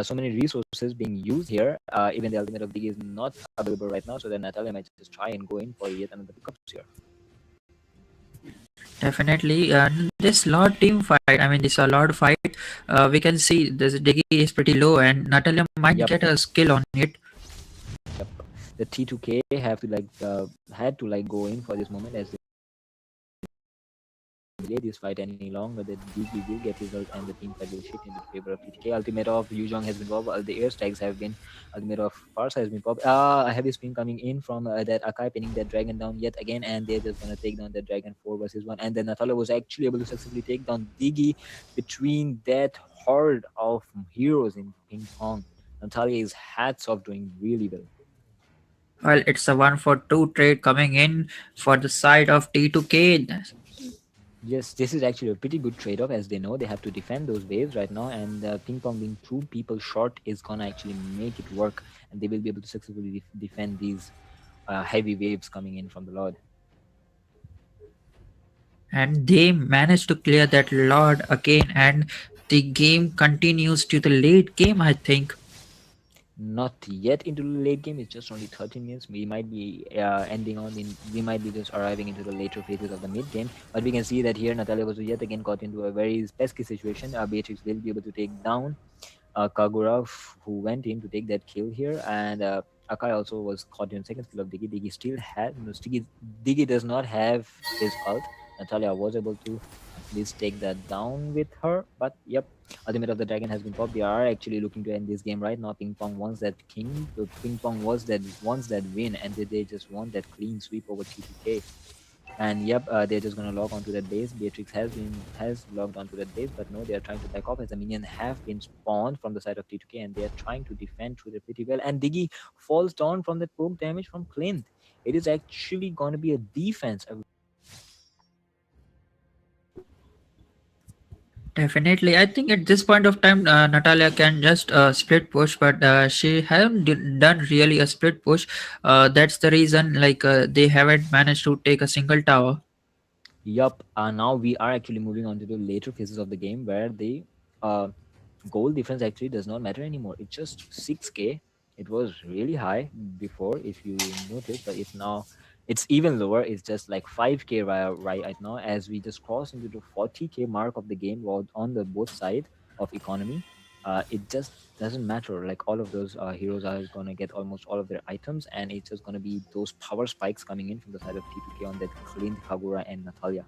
So many resources being used here. Even the ultimate of Dig is not available right now, so then Natalia might just try and go in for yet another pickups here. Definitely, this Lord team fight. I mean, this Lord fight. We can see this Diggy is pretty low, and Natalia might Yep. get a skill on it. Yep. The T2K have to had to go in for this moment as delay this fight any longer. The DG will get result and the team fight will shift into favor of T2K. Ultimate of Yuzhong has been popped. The airstrikes have been. Ultimate of Farsa has been popped. A heavy spin coming in from that Akai pinning that dragon down yet again, and they're just gonna take down that dragon 4 versus 1. And then Natalia was actually able to successfully take down Digi between that horde of heroes in Ping Pong. Natalia is hats off, doing really well. Well, it's a 1-for-2 trade coming in for the side of T2K. Yes, this is actually a pretty good trade-off, as they know they have to defend those waves right now, and Ping Pong being 2 people short is gonna actually make it work, and they will be able to successfully defend these heavy waves coming in from the Lord. And they managed to clear that Lord again, and the game continues to the late game, I think. Not yet into the late game. It's just only 13 minutes. We might be we might be just arriving into the later phases of the mid game. But we can see that here Natalia was yet again caught into a very pesky situation. Beatrix will be able to take down Kagura, who went in to take that kill here, and Akai also was caught in second skill of Digi. Digi does not have his ult. Natalia was able to least take that down with her. But yep, Ultimate of the Dragon has been popped. They are actually looking to end this game right now. Ping Pong wants that king. Ping Pong wants that win, and they just want that clean sweep over T2K. And yep, they're just gonna log onto that base. Beatrix has logged onto that base, but no, they are trying to back off as the minions have been spawned from the side of T2K, and they are trying to defend through it pretty well. And Diggy falls down from that poke damage from Clint. It is actually gonna be a defense. Definitely, I think at this point of time, Natalia can just split push, but she haven't done really a split push. That's the reason, like they haven't managed to take a single tower. Yup. Now we are actually moving on to the later phases of the game where the uh, goal difference actually does not matter anymore. It's just 6k. It was really high before, if you notice, but it's even lower. It's just like 5k right now, as we just crossed into the 40k mark of the game on the both side of economy. It just doesn't matter. Like all of those heroes are gonna get almost all of their items, and it's just gonna be those power spikes coming in from the side of T2K on that Clint, Kagura, and Natalia.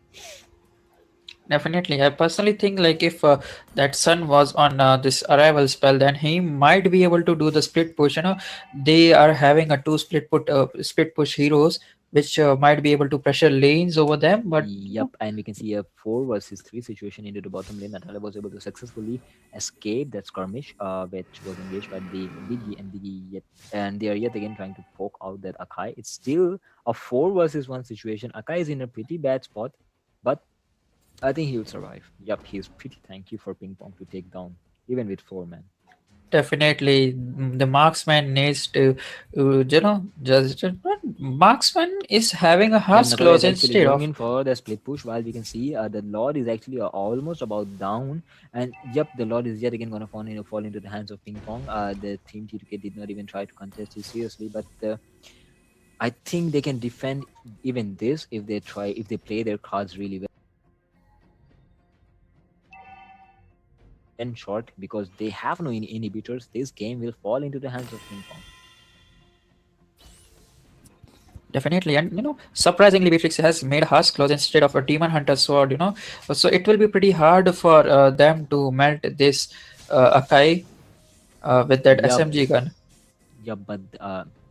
Definitely, I personally think like if that Sun was on this arrival spell, then he might be able to do the split push. You know, they are having a two split push heroes, which might be able to pressure lanes over them. But you know, Yep, and we can see a 4 versus 3 situation into the bottom lane. Natalia was able to successfully escape that skirmish, which was engaged by Diggy and Diggy yet, and they are yet again trying to poke out that Akai. It's still a 4 versus 1 situation. Akai is in a pretty bad spot, but I think he will survive. Yep, he's pretty tanky for Ping Pong to take down, even with 4 men. definitely the marksman needs to, just marksman is having a Yeah, harsh Natalia close is actually instead going of. in for the split push, while we can see the Lord is actually almost about down. And yep, the Lord is yet again going to fall into the hands of Ping Pong. The team T2K did not even try to contest it seriously, but I think they can defend even this if they play their cards really well. And short, because they have no inhibitors, this game will fall into the hands of Ping Pong. Definitely, and surprisingly, Beatrix has made a harsh close instead of a demon hunter sword. So it will be pretty hard for them to melt this Akai with that Yup, SMG gun. yeah, but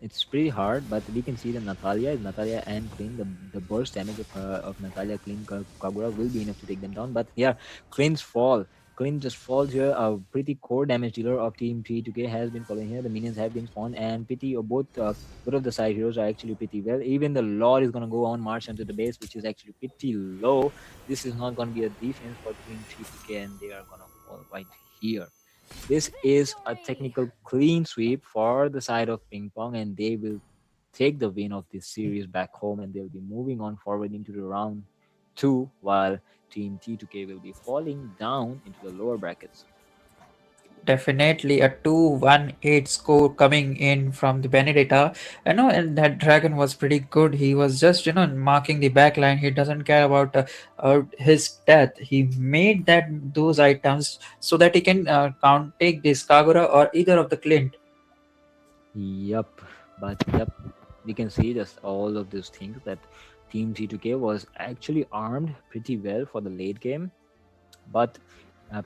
it's pretty hard. But we can see that Natalia and Clean, the burst damage of Natalia, Clean, Kagura will be enough to take them down. But yeah, Clean's fall. Clean just falls here. A pretty core damage dealer of Team T2K has been falling here. The minions have been spawned, and pretty both of the side heroes are actually pretty well. Even the Lord is gonna go on march onto the base, which is actually pretty low. This is not gonna be a defense for Team T2K, and they are gonna fall right here. This is a technical clean sweep for the side of Ping Pong, and they will take the win of this series back home, and they'll be moving on forward into the round 2, while Team T2K will be falling down into the lower brackets. Definitely a 2-1-8 score coming in from the Benedetta. And that dragon was pretty good. He was just, marking the back line. He doesn't care about his death. He made those items so that he can take this Kagura or either of the Clint. Yup, but yep, we can see just all of these things that Team T2K was actually armed pretty well for the late game, but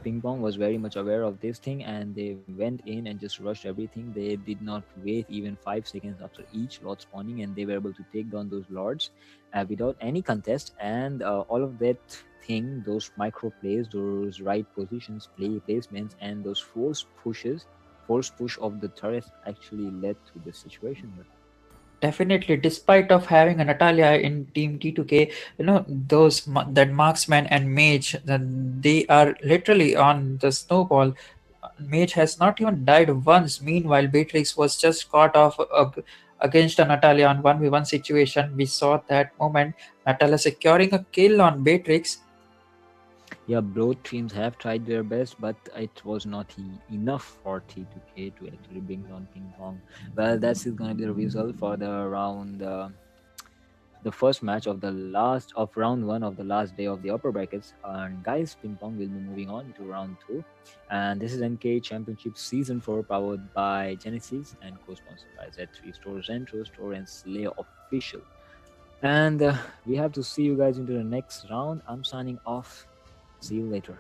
Ping Pong was very much aware of this thing, and they went in and just rushed everything. They did not wait even 5 seconds after each lord spawning, and they were able to take down those lords without any contest. And all of that thing, those micro plays, those right positions, placements, and those force push of the turrets actually led to this situation here. Definitely, despite of having a Natalia in Team T2K, that marksman and mage, they are literally on the snowball. Mage has not even died once. Meanwhile, Beatrix was just caught off against a Natalia on 1v1 situation. We saw that moment. Natalia securing a kill on Beatrix. Yeah, both teams have tried their best, but it was not enough for T2K to actually bring down Ping Pong. Well, that's going to be the result for the first match of the last of round 1 of the last day of the upper brackets. And guys, Ping Pong will be moving on to round 2, and this is MKE Championship Season 4, powered by Genesis and co-sponsored by Z3 Store, Zentro Store, and Slay Official. And we have to see you guys into the next round. I'm signing off. See you later.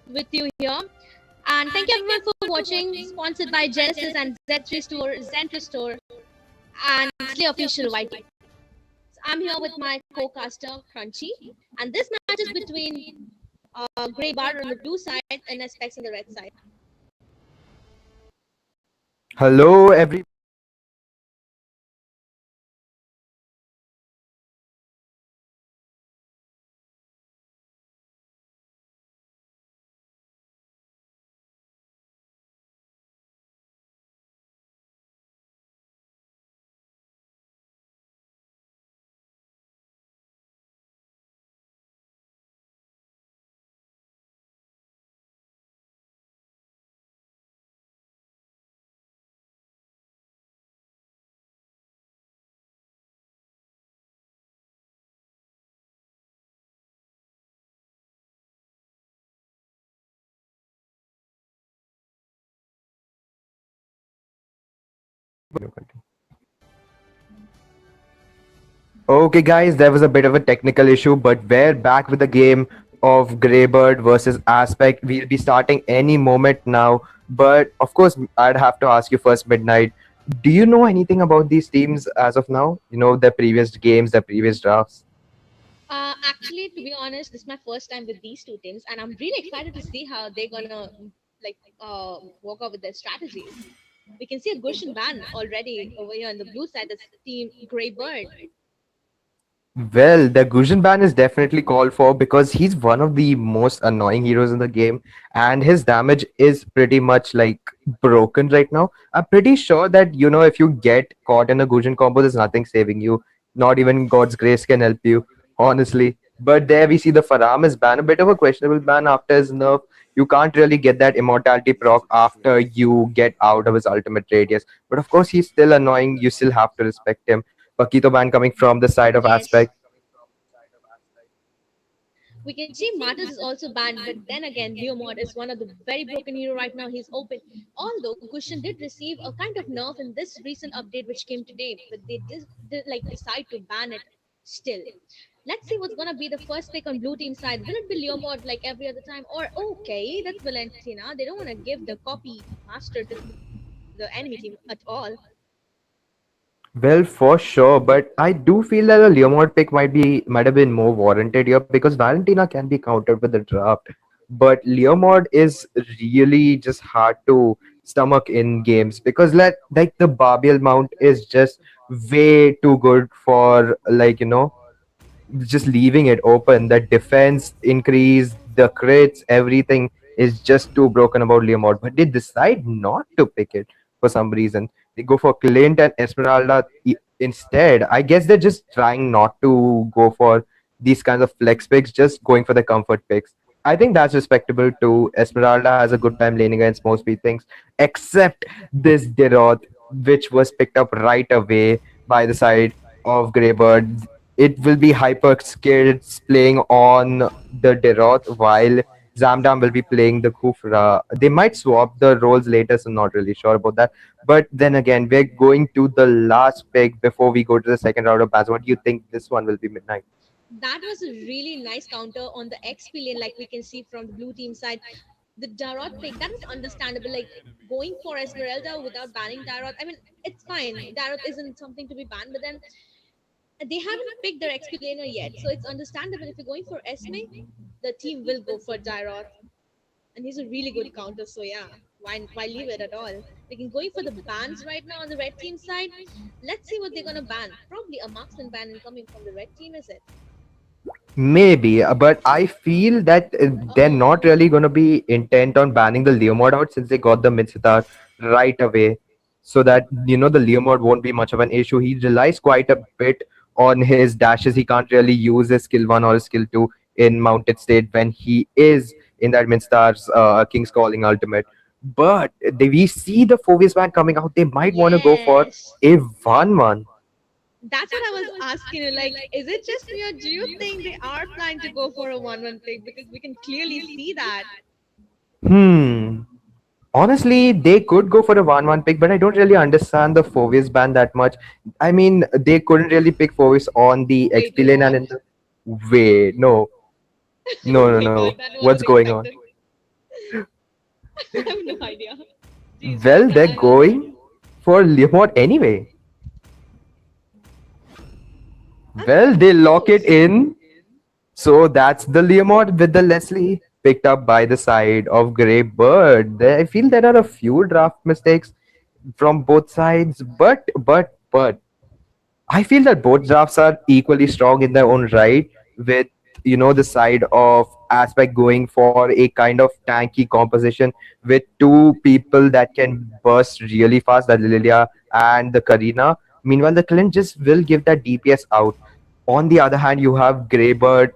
with you here. And thank you everyone for watching. Sponsored by Genesis and Zentro Store, and Slay Official YT. So I'm here with my co-caster Crunchy, and this match is between Greybird on the blue side and Aspects on the red side. Hello, every. Okay, guys, there was a bit of a technical issue, but we're back with the game of Greybird versus Aspect. We'll be starting any moment now. But of course, I'd have to ask you first, Midnight. Do you know anything about these teams as of now? You know, their previous games, their previous drafts? Actually, to be honest, this is my first time with these two teams, and I'm really excited to see how they're gonna like walk out with their strategies. We can see a Gushin ban already over here on the blue side. That's team Greybird. Well, the Gusion ban is definitely called for because he's one of the most annoying heroes in the game, and his damage is pretty much like broken right now. I'm pretty sure that if you get caught in a Gusion combo, there's nothing saving you. Not even God's grace can help you, honestly. But there we see the Faramis ban, a bit of a questionable ban after his nerf. You can't really get that immortality proc after you get out of his ultimate radius. But of course, he's still annoying. You still have to respect him. Paquito ban coming from the side of Yes. Aspect. We can see Martis is also banned, but then again, Leomord is one of the very broken hero right now. He's open. Although Gushin did receive a kind of nerf in this recent update which came today, but they did like decide to ban it still. Let's see what's gonna be the first pick on blue team side. Will it be Leomord like every other time? Or okay, that's Valentina. They don't wanna give the copy master to the enemy team at all. Well, for sure, but I do feel that a Leomord pick might have been more warranted here because Valentina can be countered with the draft, but Leomord is really just hard to stomach in games because like the Barbiel mount is just way too good for just leaving it open. The defense increase, the crits, everything is just too broken about Leomord. But they decide not to pick it for some reason. They go for Clint and Esmeralda instead. I guess they're just trying not to go for these kinds of flex picks, just going for the comfort picks. I think that's respectable too. Esmeralda has a good time laning against most B things, except this Deroth, which was picked up right away by the side of Greybird. It will be hyper skills playing on the Deroth while Zamdam will be playing the Kufra. They might swap the roles later, so not really sure about that. But then again, we're going to the last pick before we go to the second round of Baz. What do you think this one will be, Midnight? That was a really nice counter on the XP lane, like we can see from the blue team side. The Darot pick, that was understandable. Like going for Esmeralda without banning Darot. I mean, it's fine. Darot isn't something to be banned, but then they haven't picked their XP laner yet. So it's understandable if you're going for Esme, the team will go for Darot. And he's a really good counter, so yeah, why leave it at all? They can going for the bans right now on the red team side. Let's see what they're gonna ban. Probably a marksman ban incoming from the red team, is it? Maybe, but I feel that they're Uh-oh. not really going to be intent on banning the Leomord out since they got the Mitsitar right away. So that, the Leomord won't be much of an issue. He relies quite a bit on his dashes. He can't really use his skill 1 or his skill 2 in mounted state when he is in that Minstar's King's Calling ultimate. But we see the Phobius ban coming out. They might want to go for Yes. a 1-1. That's what I was asking you. Like, is it just me, or do you think they are planning to go for a 1-1 pick? Because we can clearly see that. Hmm. Honestly, they could go for a 1-1 pick, but I don't really understand the Fovis ban that much. I mean, they couldn't really pick Fovis on the Wait, XP lane and what? in the way. No, Oh no, no, my no. god, that What's wasn't going on? expected. I have no idea. Jeez, Well, they're I have no idea. going for Leomord anyway. That's Well, pretty they lock it close. in. So that's the Leomord with the Leslie picked up by the side of Greybird. I feel there are a few draft mistakes from both sides, but I feel that both drafts are equally strong in their own right, with the side of Aspect going for a kind of tanky composition with two people that can burst really fast, the Lilia and the Karina. Meanwhile, the Clint just will give that DPS out. On the other hand, you have Greybird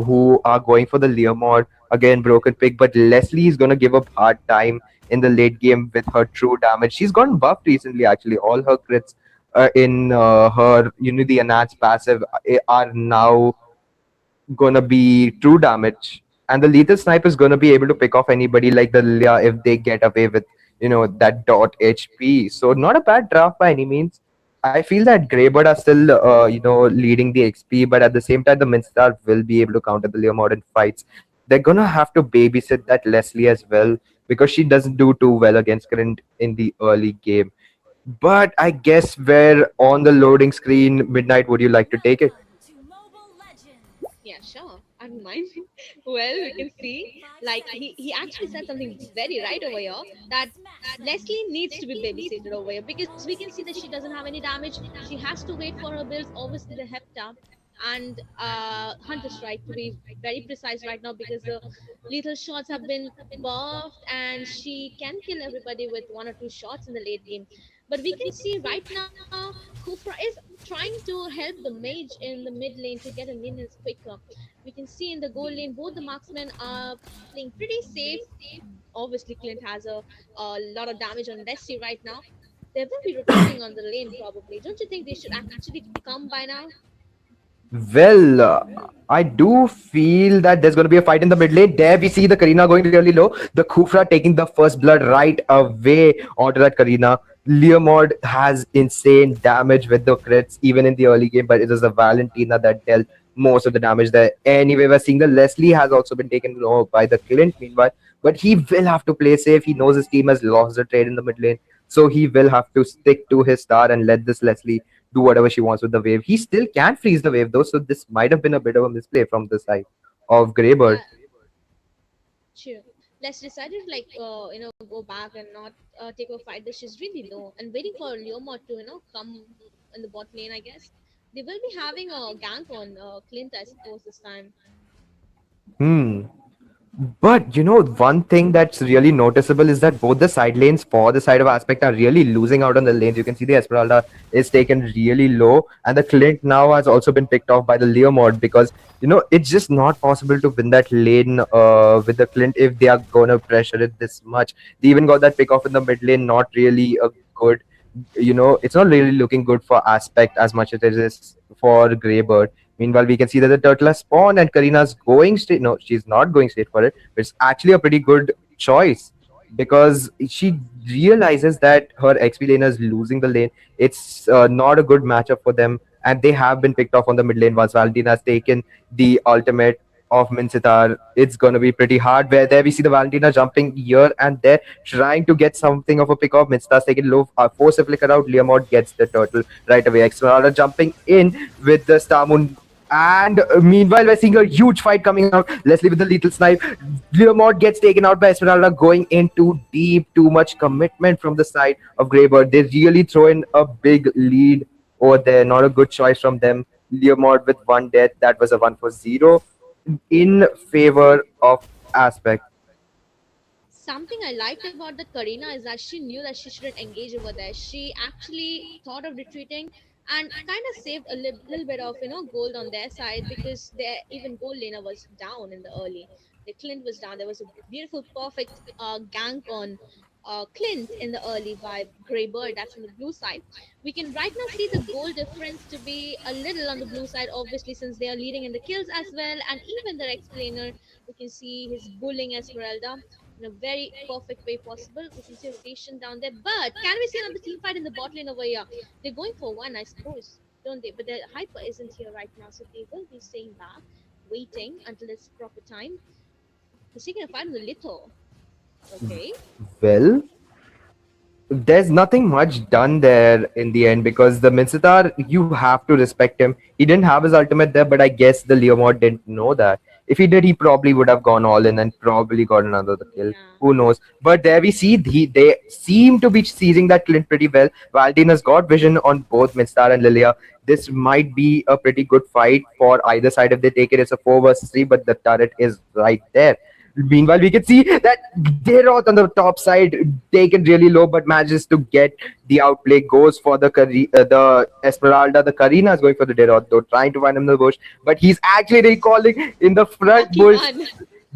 who are going for the Leomord, again broken pick, but Leslie is gonna give up hard time in the late game with her true damage. She's gotten buffed recently, actually. All her crits in her the enhanced passive are now gonna be true damage, and the lethal snipe is gonna be able to pick off anybody like the Lilia if they get away with that dot HP. So not a bad draft by any means. I feel that Greybird are still leading the XP, but at the same time the Minstar will be able to counter the Leo modern fights. They're gonna have to babysit that Leslie as well because she doesn't do too well against Current in the early game. But I guess we're on the loading screen. Midnight, would you like to take it? Yeah, sure. I don't mind. Well, we can see, like, he actually said something very right over here, that Leslie needs to be babysitted over here because we can see that she doesn't have any damage. She has to wait for her builds, obviously, the Hepta and Hunter Strike to be very precise right now because the lethal shots have been buffed and she can kill everybody with one or two shots in the late game. But we can see right now, Kufra is trying to help the mage in the mid lane to get a minions quicker. We can see in the gold lane, both the marksmen are playing pretty safe. Obviously, Clint has a lot of damage on Leslie right now. They will be rotating on the lane probably. Don't you think they should actually come by now? Well, I do feel that there's going to be a fight in the mid lane. There we see the Karina going really low. The Kufra taking the first blood right away onto that Karina. Leomord has insane damage with the crits even in the early game, but it was the Valentina that dealt most of the damage there. Anyway, we're seeing the Leslie has also been taken low by the Clint meanwhile, but he will have to play safe. He knows his team has lost the trade in the mid lane, so he will have to stick to his star and let this Leslie do whatever she wants with the wave. He still can freeze the wave though, so this might have been a bit of a misplay from the side of Greybird. Yeah, sure. Let's decide to like go back and not take a fight that she's really low and waiting for Leomord to come in the bot lane. I guess they will be having a gank on Clint, I suppose this time. Hmm. But one thing that's really noticeable is that both the side lanes for the side of Aspect are really losing out on the lanes. You can see the Esmeralda is taken really low, and the Clint now has also been picked off by the Leo mod because it's just not possible to win that lane with the Clint if they are gonna pressure it this much. They even got that pick off in the mid lane, not really a good. It's not really looking good for Aspect as much as it is for Greybird. Meanwhile, we can see that the turtle has spawned and Karina's going straight. No, she's not going straight for it. It's actually a pretty good choice because she realizes that her XP laner is losing the lane. It's not a good matchup for them, and they have been picked off on the mid lane once Valentina has taken the ultimate of Minsitar. It's gonna be pretty hard. Where there we see the Valentina jumping here and there, trying to get something of a pick off. Minsitar's taking low, force a flicker out. Leomord gets the turtle right away. Explorada jumping in with the Star Moon, and meanwhile, we're seeing a huge fight coming out. Leslie with the lethal snipe. Leomord gets taken out by Esmeralda, going in too deep, too much commitment from the side of Greybird. They really throw in a big lead over there. Not a good choice from them. Leomord with one death. That was a 1-for-0 in favor of Aspect. Something I liked about the Karina is that she knew that she shouldn't engage over there. She actually thought of retreating and kind of saved a little bit of gold on their side because their even gold laner was down in the early. The Clint was down. There was a beautiful, perfect gank on Clint in the early by Greybird. That's on the blue side. We can right now see the goal difference to be a little on the blue side, obviously, since they are leading in the kills as well, and even their explainer. We can see his bullying Esmeralda. in a very perfect way possible. We can see rotation down there, but can we see another team fight in the bot lane over here? They're going for one, I suppose, don't they? But the hyper isn't here right now, so they will be staying back, waiting until it's proper time. He's taking a fight on the little. Okay. Well, there's nothing much done there in the end because the Mincetar, you have to respect him. He didn't have his ultimate there, but I guess the Leomord didn't know that. If he did, he probably would have gone all in and probably got another kill. Yeah. Who knows? But there we see they seem to be seizing that Clint pretty well. Valentina's got vision on both Minstar and Lilia. This might be a pretty good fight for either side if they take it. It's a 4 versus 3, but the turret is right there. Meanwhile, we can see that Deroth on the top side taken really low, but manages to get the outplay. Goes for the Esmeralda. The Karina is going for the Deroth though, trying to find him in the bush, but he's actually recalling in the front Lucky bush. one.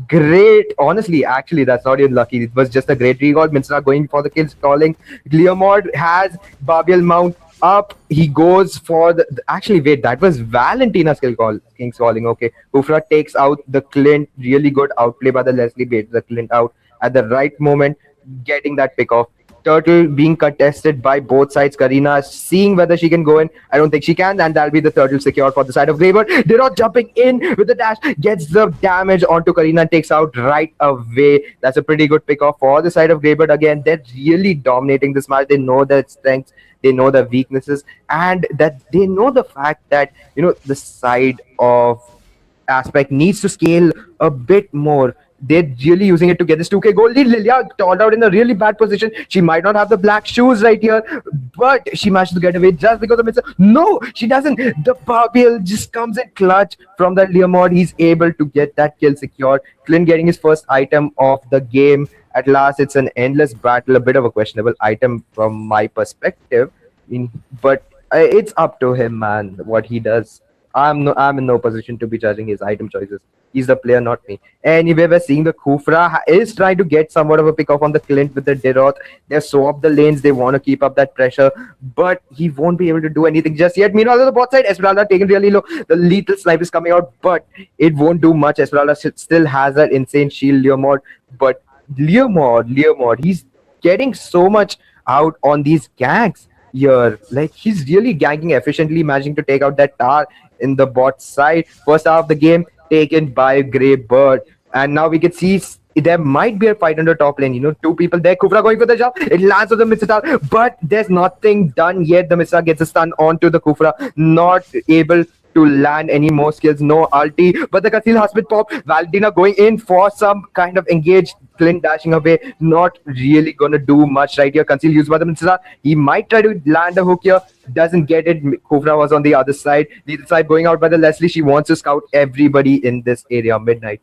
Great, honestly, actually, that's not even lucky. It was just a great recall. Minsra going for the kills, calling. Leomord has Babiel mount up. He goes for the. Actually, wait, that was Valentina's skill call. King's calling. Okay, Kufra takes out the Clint. Really good outplay by the Leslie Bates. The Clint out at the right moment, getting that pick off. Turtle being contested by both sides. Karina seeing whether she can go in. I don't think she can, and that'll be the turtle secure for the side of Greybird. They're not jumping in with the dash, gets the damage onto Karina and takes out right away. That's a pretty good pick off for the side of Greybird again. They're really dominating this match. They know their strengths, they know their weaknesses, and that they know the fact that the side of Aspect needs to scale a bit more. They're really using it to get this 2K goal lead. Lilia turned out in a really bad position. She might not have the black shoes right here, but she managed to get away just because of it. No, she doesn't. The Barbiel just comes in clutch from that Leomord. He's able to get that kill secured. Clint getting his first item of the game. At last, it's an endless battle, a bit of a questionable item from my perspective. But it's up to him, man, what he does. I'm in no position to be judging his item choices. He's the player, not me. Anyway, we're seeing the Kufra is trying to get somewhat of a pick off on the Clint with the Deroth. They swap the lanes. They want to keep up that pressure, but he won't be able to do anything just yet. Meanwhile, on the bot side, Esmeralda taken really low. The lethal snipe is coming out, but it won't do much. Esmeralda still has that insane shield, Leomord, but Leomord, he's getting so much out on these ganks here. Like, he's really ganking efficiently, managing to take out that tower in the bot side. First half of the game taken by Greybird, and now we can see there might be a fight on the top lane. Two people there. Kufra going for the jump. It lands on the Mr. but there's nothing done yet. The Mr. gets a stun onto the Kufra, not able to land any more skills. No ulti, but the Conceal Husband pop. Valentina going in for some kind of engaged. Clint dashing away, not really gonna do much right here. Conceal used by the Minstar. He might try to land a hook here, doesn't get it. Kufra was on the other side. The other side going out by the Leslie. She wants to scout everybody in this area. Midnight.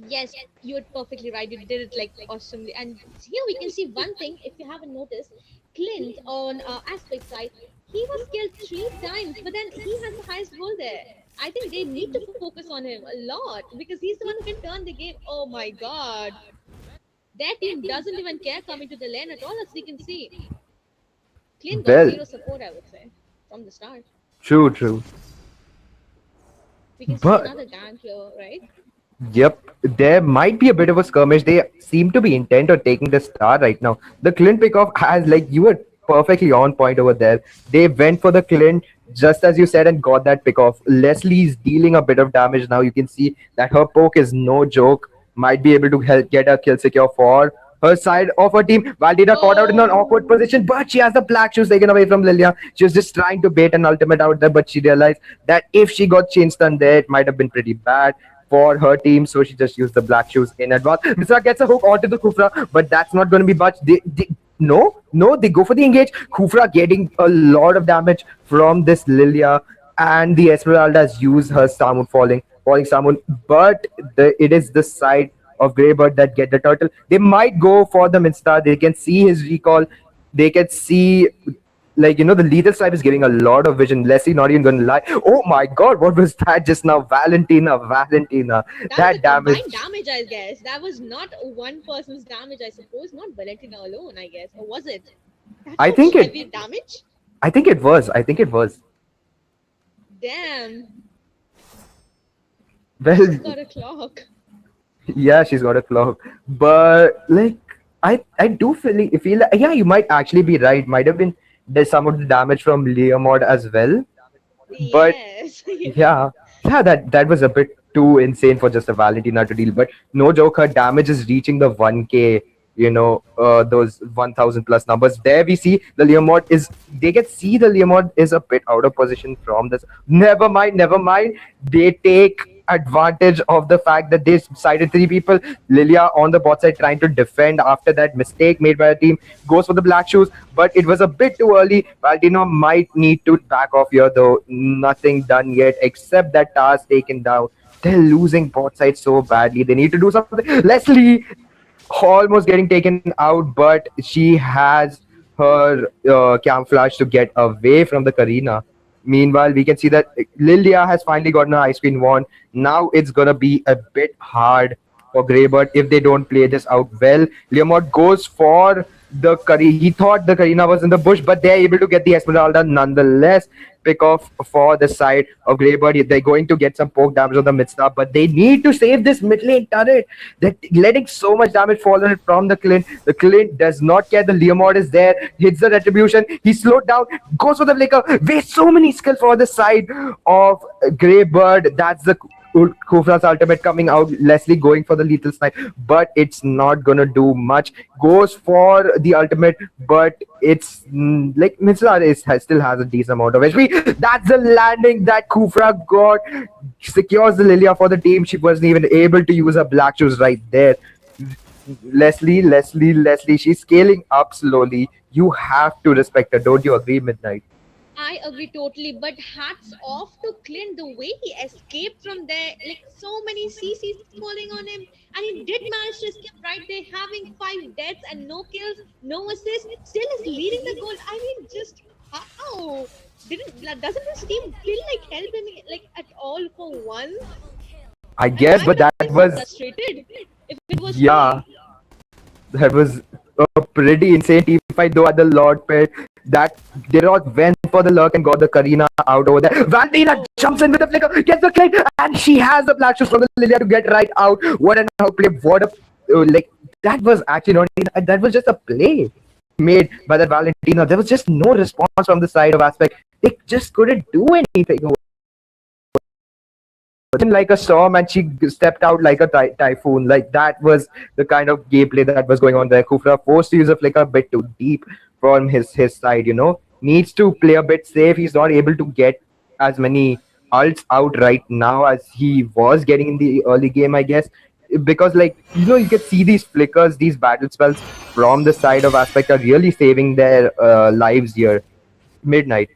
Yes, you're perfectly right. You did it like awesomely. And here we can see one thing. If you haven't noticed, Clint on Aspect side, he was killed 3 times, but then he has the highest goal there. I think they need to focus on him a lot because he's the one who can turn the game. Oh my god. Their team doesn't even care coming to the lane at all, as we can see. Clint got Well, zero support, I would say, from the start. true. We can see But another gank here, right? yep, there might be a bit of a skirmish. They seem to be intent on taking the star right now. The Clint pickoff has, like, you were perfectly on point over there. They went for the Clint just as you said and got that pickoff. Leslie's dealing a bit of damage now. You can see that her poke is no joke. Might be able to help get a kill secure for her side of her team. Valdita caught out in an awkward position, but she has the black shoes taken away from Lilia. She was just trying to bait an ultimate out there, but she realized that if she got chain stun there, it might have been pretty bad for her team, so she just used the black shoes in advance. Misra gets a hook onto the Kufra, but that's not going to be much. They go for the engage. Kufra getting a lot of damage from this Lilia, and the Esmeralda's use her Star falling Star Moon, but it is the side of Greybird that get the turtle. They might go for the Minstar. They can see his recall. They can see, like, the lethal side is giving a lot of vision. Leslie not even gonna lie. Oh my god, what was that just now? Valentina. That Damage. combined damage, I guess. That was not one person's damage, I suppose. Not Valentina alone, I guess. Or was it? That I was think heavy damage? I think it was. Damn. Well, Got a clock. Yeah, she's got a clock. But like I do feel like, yeah, you might actually be right. Might have been there's some of the damage from Leomord as well. But Yes. yeah, yeah, that was a bit too insane for just a Valentina to deal. But no joke, her damage is reaching the 1K. Those 1,000 plus numbers. There we see the Leomord is. They can see the Leomord is a bit out of position from this. Never mind, never mind. They take advantage of the fact that they sided three people. Lilia on the bot side trying to defend after that mistake made by the team goes for the black shoes, but it was a bit too early. Valentino might need to back off here though. Nothing done yet except that task taken down. They're losing bot side so badly. They need to do something. Leslie almost getting taken out, but she has her camouflage to get away from the Karina. Meanwhile, we can see that Lilia has finally gotten her ice cream wand. Now it's gonna be a bit hard for Greybird if they don't play this out well. Leomord goes for the Curry. He thought the Karina was in the bush, but they're able to get the Esmeralda nonetheless. Pick off for the side of Greybird. They're going to get some poke damage on the mid star, but they need to save this mid lane turret. They're letting so much damage fall on it from the Clint. The Clint does not care. The Leomord is there, hits the retribution. He slowed down, goes for the flicker. Wastes so many skills for the side of Greybird. That's the Kufra's ultimate coming out. Leslie going for the lethal snipe, but it's not gonna do much. Goes for the ultimate, but it's like Mizra still has a decent amount of HP. That's the landing that Kufra got. Secures the Lilia for the team. She wasn't even able to use her black shoes right there. Leslie. She's scaling up slowly. You have to respect her. Don't you agree, Midnight? I agree totally, but hats off to Clint the way he escaped from there. Like so many CCs falling on him, and he did manage to escape right there, having 5 deaths and no kills, no assists. Still is leading the goal. I mean, just how doesn't this team feel like help him like at all for once? I I mean, guess, I but would have that been so was frustrated if it was yeah. me. That was a pretty insane team fight though at the Lord Pit. That Derot went for the lurk and got the Karina out over there. Valentina Oh, jumps in with the flicker, gets the clip, and she has the black shoes from the Lilia to get right out. What an outplay! What a like that was actually not even, that was just a play made by that Valentina. There was just no response from the side of Aspect. They just couldn't do anything in like a storm and she stepped out like a typhoon. Like that was the kind of gameplay that was going on there. Kufra forced to use a flicker a bit too deep from his side, needs to play a bit safe. He's not able to get as many ults out right now as he was getting in the early game, I guess. Because like you can see these flickers, these battle spells from the side of Aspect are really saving their lives here. Midnight.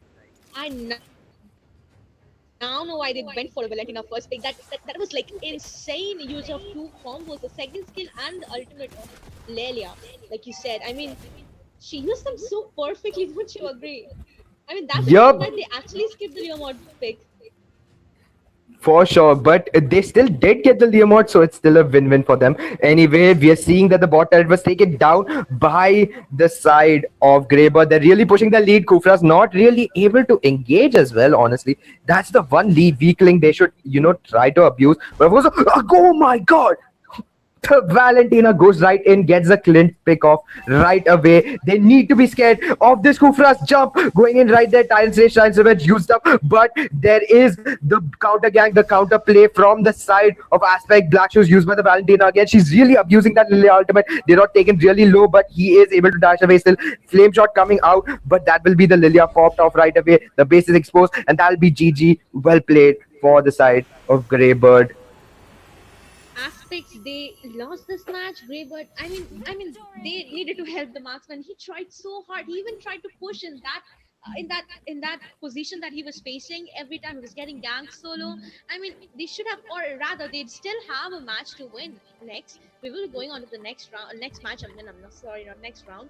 I now know why they went for a Valentina first pick. That was like insane use of two combos, the second skill and the ultimate of Lelia. Like you said, I mean, she used them so perfectly. Don't you agree? I mean, that's the reason Yup. why they actually skipped the Leo mod pick. For sure, but they still did get the Leomord, so it's still a win-win for them. Anyway, we are seeing that the bot turret was taken down by the side of Greybird. They're really pushing the lead. Kufra's not really able to engage as well, honestly. That's the one lead weakling they should, try to abuse. But of course, oh my god! Valentina goes right in, gets the Clint pick off right away. They need to be scared of this Kufra's jump going in right there. Tyrant's Rage, Tyrant's Revenge used up, but there is the counter gang, the counter play from the side of Aspect. Black Shoes used by the Valentina again. She's really abusing that Lilia ultimate. They're not taken really low, but he is able to dash away still. Flame shot coming out, but that will be the Lilia popped off right away. The base is exposed, and that'll be GG. Well played for the side of Greybird. Aspects they lost this match. Greybird. I mean, they needed to help the marksman. He tried so hard. He even tried to push in that position that he was facing every time he was getting ganked solo. I mean, they should have, or rather, they'd still have a match to win. Next, we will be going on to the next round, next match. I mean, I'm not sorry, not next round.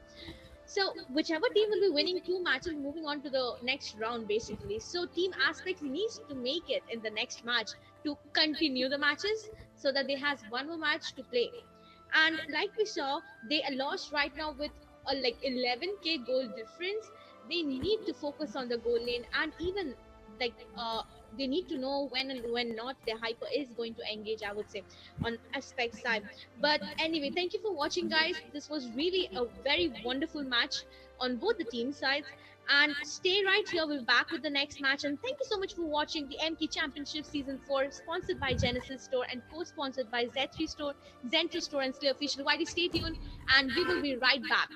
So whichever team will be winning 2 matches, moving on to the next round, basically. So Team Aspects needs to make it in the next match to continue the matches, so that they has one more match to play. And like we saw, they are lost right now with a like 11k goal difference. They need to focus on the goal lane, and even like they need to know when and when not their hyper is going to engage, I would say, on aspect side. But anyway, thank you for watching, guys. This was really a very wonderful match on both the team sides. And stay right here, we'll be back with the next match. And thank you so much for watching the MK Championship Season 4, sponsored by Genesis Store and co-sponsored by Z3 Store, Zentro Store, and Slay Official. While stay tuned, and we will be right back.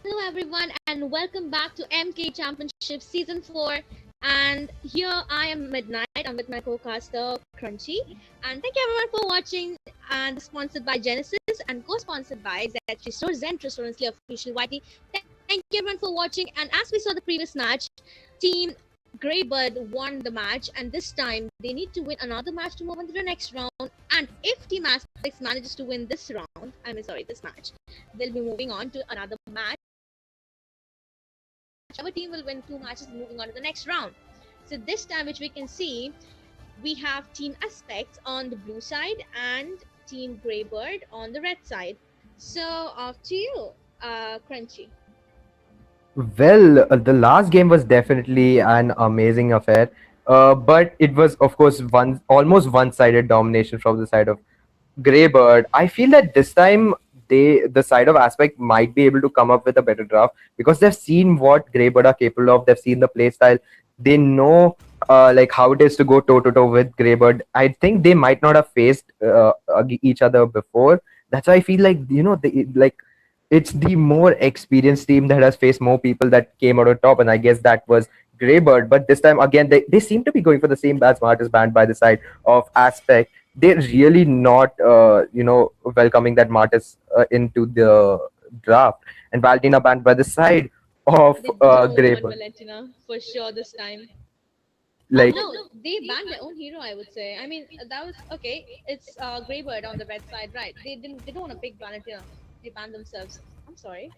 Hello, everyone, and welcome back to MK Championship Season 4. And here I am, Midnight. I'm with my co-caster, Crunchy. And thank you, everyone, for watching. And sponsored by Genesis and co-sponsored by Zentro Store, and official YT. Thank you, everyone, for watching. And as we saw the previous match, Team Greybird won the match, and this time they need to win another match to move on to the next round. And if Team Aspects manages to win this round, this match, they'll be moving on to another match. Our team will win 2 matches moving on to the next round. So this time, which we can see, we have Team Aspects on the blue side and Team Greybird on the red side. So off to you, Crunchy. Well, the last game was definitely an amazing affair, but it was, of course, almost one-sided domination from the side of Greybird. I feel that this time the side of Aspect might be able to come up with a better draft because they've seen what Greybird are capable of. They've seen the play style. They know like how it is to go toe to toe with Greybird. I think they might not have faced each other before. That's why I feel like it's the more experienced team that has faced more people that came out on top, and I guess that was Greybird. But this time again, they seem to be going for the same as Martis band by the side of Aspect. They're really not welcoming that Martis into the draft, and Valentina banned by the side of They don't want Greybird. Valentina for sure this time. Like, No, they banned their own hero, I would say. That was okay. It's Greybird on the red side, right? They don't want to pick Valentina. They banned themselves. I'm sorry.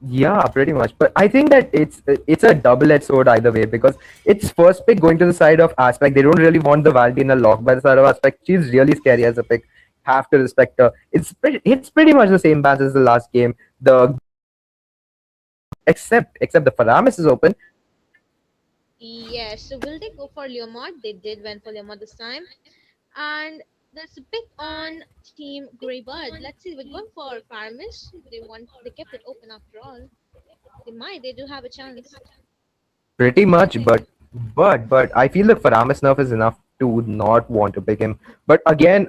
yeah, pretty much. But I think that it's a double-edged sword either way because it's first pick going to the side of Aspect. They don't really want the Valentina lock by the side of Aspect. She's really scary as a pick. Have to respect her. It's pretty much the same balance as the last game. The except the Faramis is open. Yes, so will they go for Leomord? They did went for Leomord this time. And there's a pick on Team Greybird. Let's see, we're going for Paramis. They kept it open after all. They do have a chance. Pretty much, but I feel that Faramis nerf is enough to not want to pick him. But again,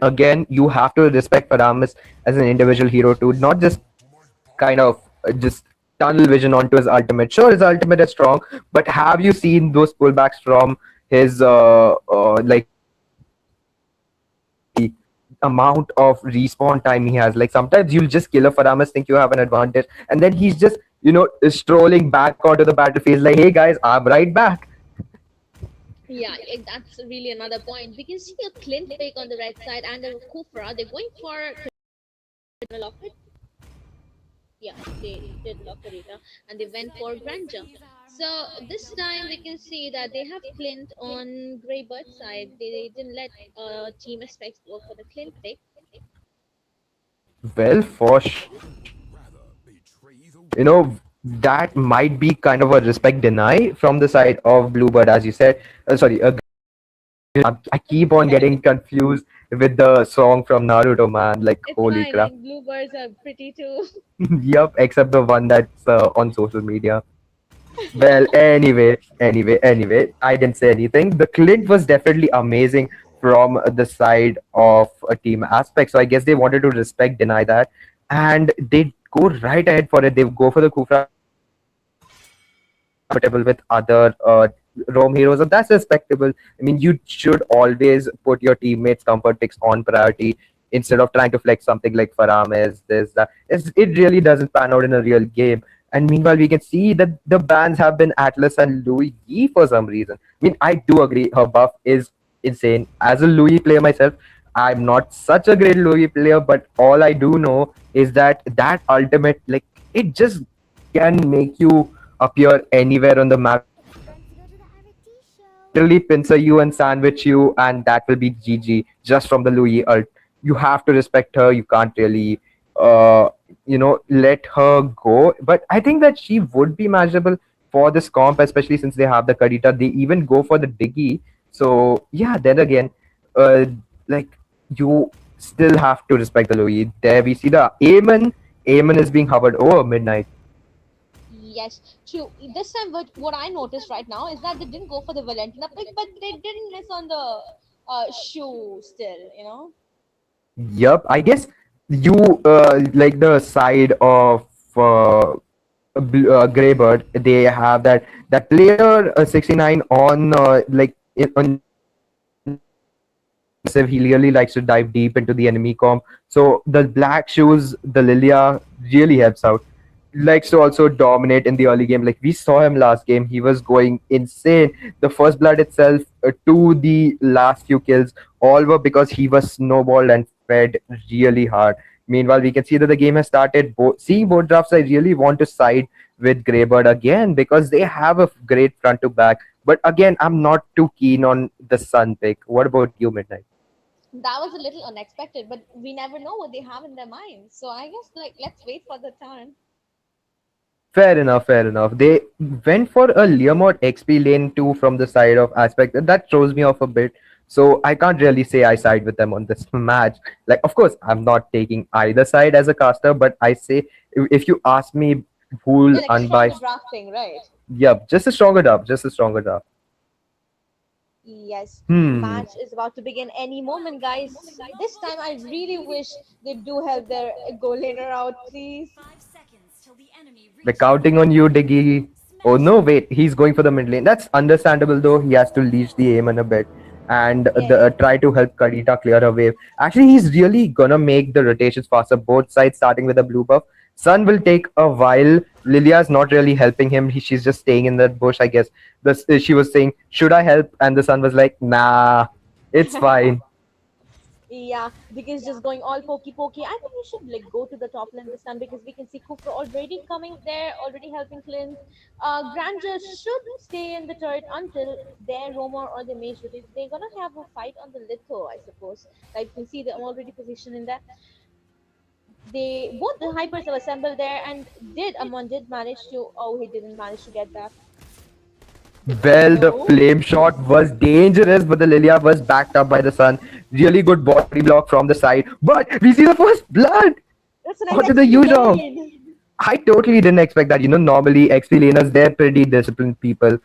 you have to respect Faramis as an individual hero too, not just kind of just tunnel vision onto his ultimate. Sure, his ultimate is strong, but have you seen those pullbacks from his like amount of respawn time he has? Like sometimes you'll just kill a Faramis, think you have an advantage, and then he's just strolling back onto the battlefield like, hey guys, I'm right back. Yeah, that's really another point. We can see a Clint pick on the right side and a Kufra. They're going for Lockett. Yeah, they did Lockerita and they went for Granger. So this time we can see that they have Clint on Greybird side. They didn't let Team Aspects go for the Clint pick. Well, that might be kind of a respect deny from the side of Bluebird, as you said. Sorry, I keep on getting confused with the song from Naruto, man. Like, It's holy fine. crap. Bluebirds are pretty too. Yep, except the one that's on social media. Well, anyway, I didn't say anything. The Clint was definitely amazing from the side of a team aspect. So I guess they wanted to respect, deny that, and they go right ahead for it. They go for the Kufra compatible with other Rome heroes, and that's respectable. I mean, you should always put your teammates' comfort picks on priority instead of trying to flex something like Farames, this, that. It really doesn't pan out in a real game. And meanwhile, we can see that the bans have been Atlas and Louis Yi for some reason. I mean, I do agree her buff is insane. As a Louis player myself, I'm not such a great Louis player, but all I do know is that ultimate, like, it just can make you appear anywhere on the map, literally pincer you and sandwich you, and that will be GG just from the Louis ult. You have to respect her. You can't really, let her go. But I think that she would be manageable for this comp, especially since they have the Kadita. They even go for the Diggy. So yeah, then again, uh, like you still have to respect the Louis. There we see the Aemon. Aemon is being hovered over midnight. Yes, true. This time, what I noticed right now is that they didn't go for the Valentina pick, but they didn't miss on the shoe still. Yup, I guess you like the side of Greybird, they have that player 69 on on Zentro Store. He's very aggressive. He really likes to dive deep into the enemy comp. So the black shoes, the Lilia really helps out. Likes to also dominate in the early game. Like we saw him last game, he was going insane. The first blood itself to the last few kills, all were because he was snowballed and fed really hard. Meanwhile, we can see that the game has started. Seeing both drafts, I really want to side with Greybird again because they have a great front to back. But again, I'm not too keen on the Sun pick. What about you, Midnight? That was a little unexpected, but we never know what they have in their minds. So I guess like let's wait for the turn. Fair enough, fair enough. They went for a Learmod XP lane 2 from the side of Aspect. That throws me off a bit. So I can't really say I side with them on this match. Like, of course, I'm not taking either side as a caster, but I say if you ask me who'll Yeah, like a stronger unbiased, drafting, right? yeah, just a stronger dub, just a stronger dub. Yes, Hmm. match is about to begin any moment, guys. This time, I really wish they do help their goal laner out, please. They're counting on you, Diggy. Oh no, wait, he's going for the mid lane. That's understandable though. He has to leash the aim in a bit and Yeah, try to help Kadita clear a wave. Actually, he's really gonna make the rotations faster, both sides starting with a blue buff. Sun will take a while. Lilia's not really helping him. She's just staying in that bush, I guess. She was saying, "Should I help?" And the Sun was like, "Nah, it's fine." yeah, because just going all pokey pokey. I think we should like go to the top lane this time because we can see Kufra already coming there, already helping Clint. Granger should stay in the turret until their roamer or the mage rotate. They're gonna have a fight on the litho, I suppose. Like you can see, they're already positioned in there. They both the hypers have assembled there, and did Amon did manage to? Oh, he didn't manage to get that. Oh Well, the no, flame shot was dangerous, but the Lilia was backed up by the Sun. Really good body block from the side. But we see the first blood that's a nice onto the XP Yuzhong. lane. I totally didn't expect that. Normally XP laners, they're pretty disciplined people.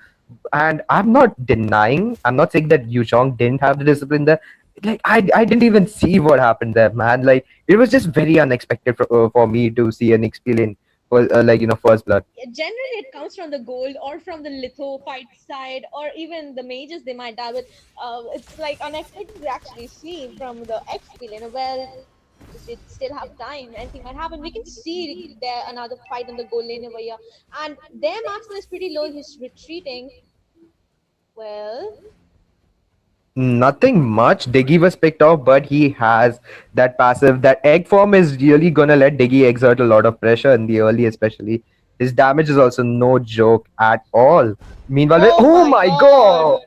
And I'm not denying, I'm not saying that Yuzhong didn't have the discipline there. Like, I didn't even see what happened there, man. Like, it was just very unexpected for me to see an XP lane for, first blood. Yeah, generally, it comes from the gold or from the litho fight side, or even the mages they might die with. It's like unexpected to actually see from the XP lane. Well, they still have time. Anything might happen. We can see there another fight on the gold lane over here, and their marksman is pretty low. He's retreating. Well, Nothing much. Diggy was picked off, but he has that passive. That egg form is really gonna let Diggy exert a lot of pressure in the early, especially. His damage is also no joke at all. Meanwhile, oh oh my my god!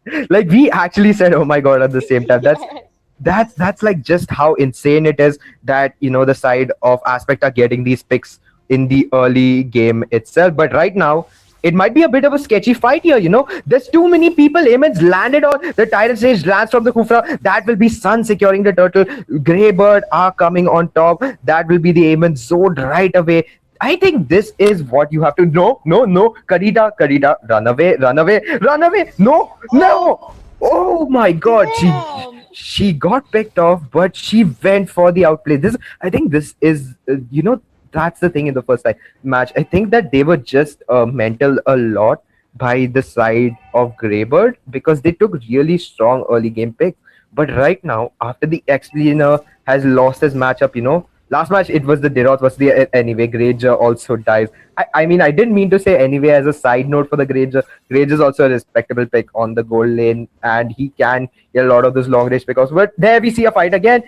god! Like we actually said, "Oh my god!" at the same time. That's Yes. that's that's like just how insane it is that the side of Aspect are getting these picks in the early game itself. But right now it might be a bit of a sketchy fight here. There's too many people. Amon's landed on the Tyrant Sage, lands from the Kufra. That will be Sun securing the turtle. Greybird are coming on top. That will be the Amon zone right away. I think this is what you have to. No, no, no. Karita, run away, run away, run away. No, Oh, no. Oh my god, damn! she got picked off, but she went for the outplay. I think this is that's the thing in the first match. I think that they were just mental a lot by the side of Greybird because they took really strong early game picks. But right now, after the explainer has lost his matchup, last match it was the Diroth was the anyway. Granger also dies. I mean, I didn't mean to say anyway as a side note for the Granger. Granger is also a respectable pick on the gold lane, and he can get a lot of those long range pickoffs. But there we see a fight again.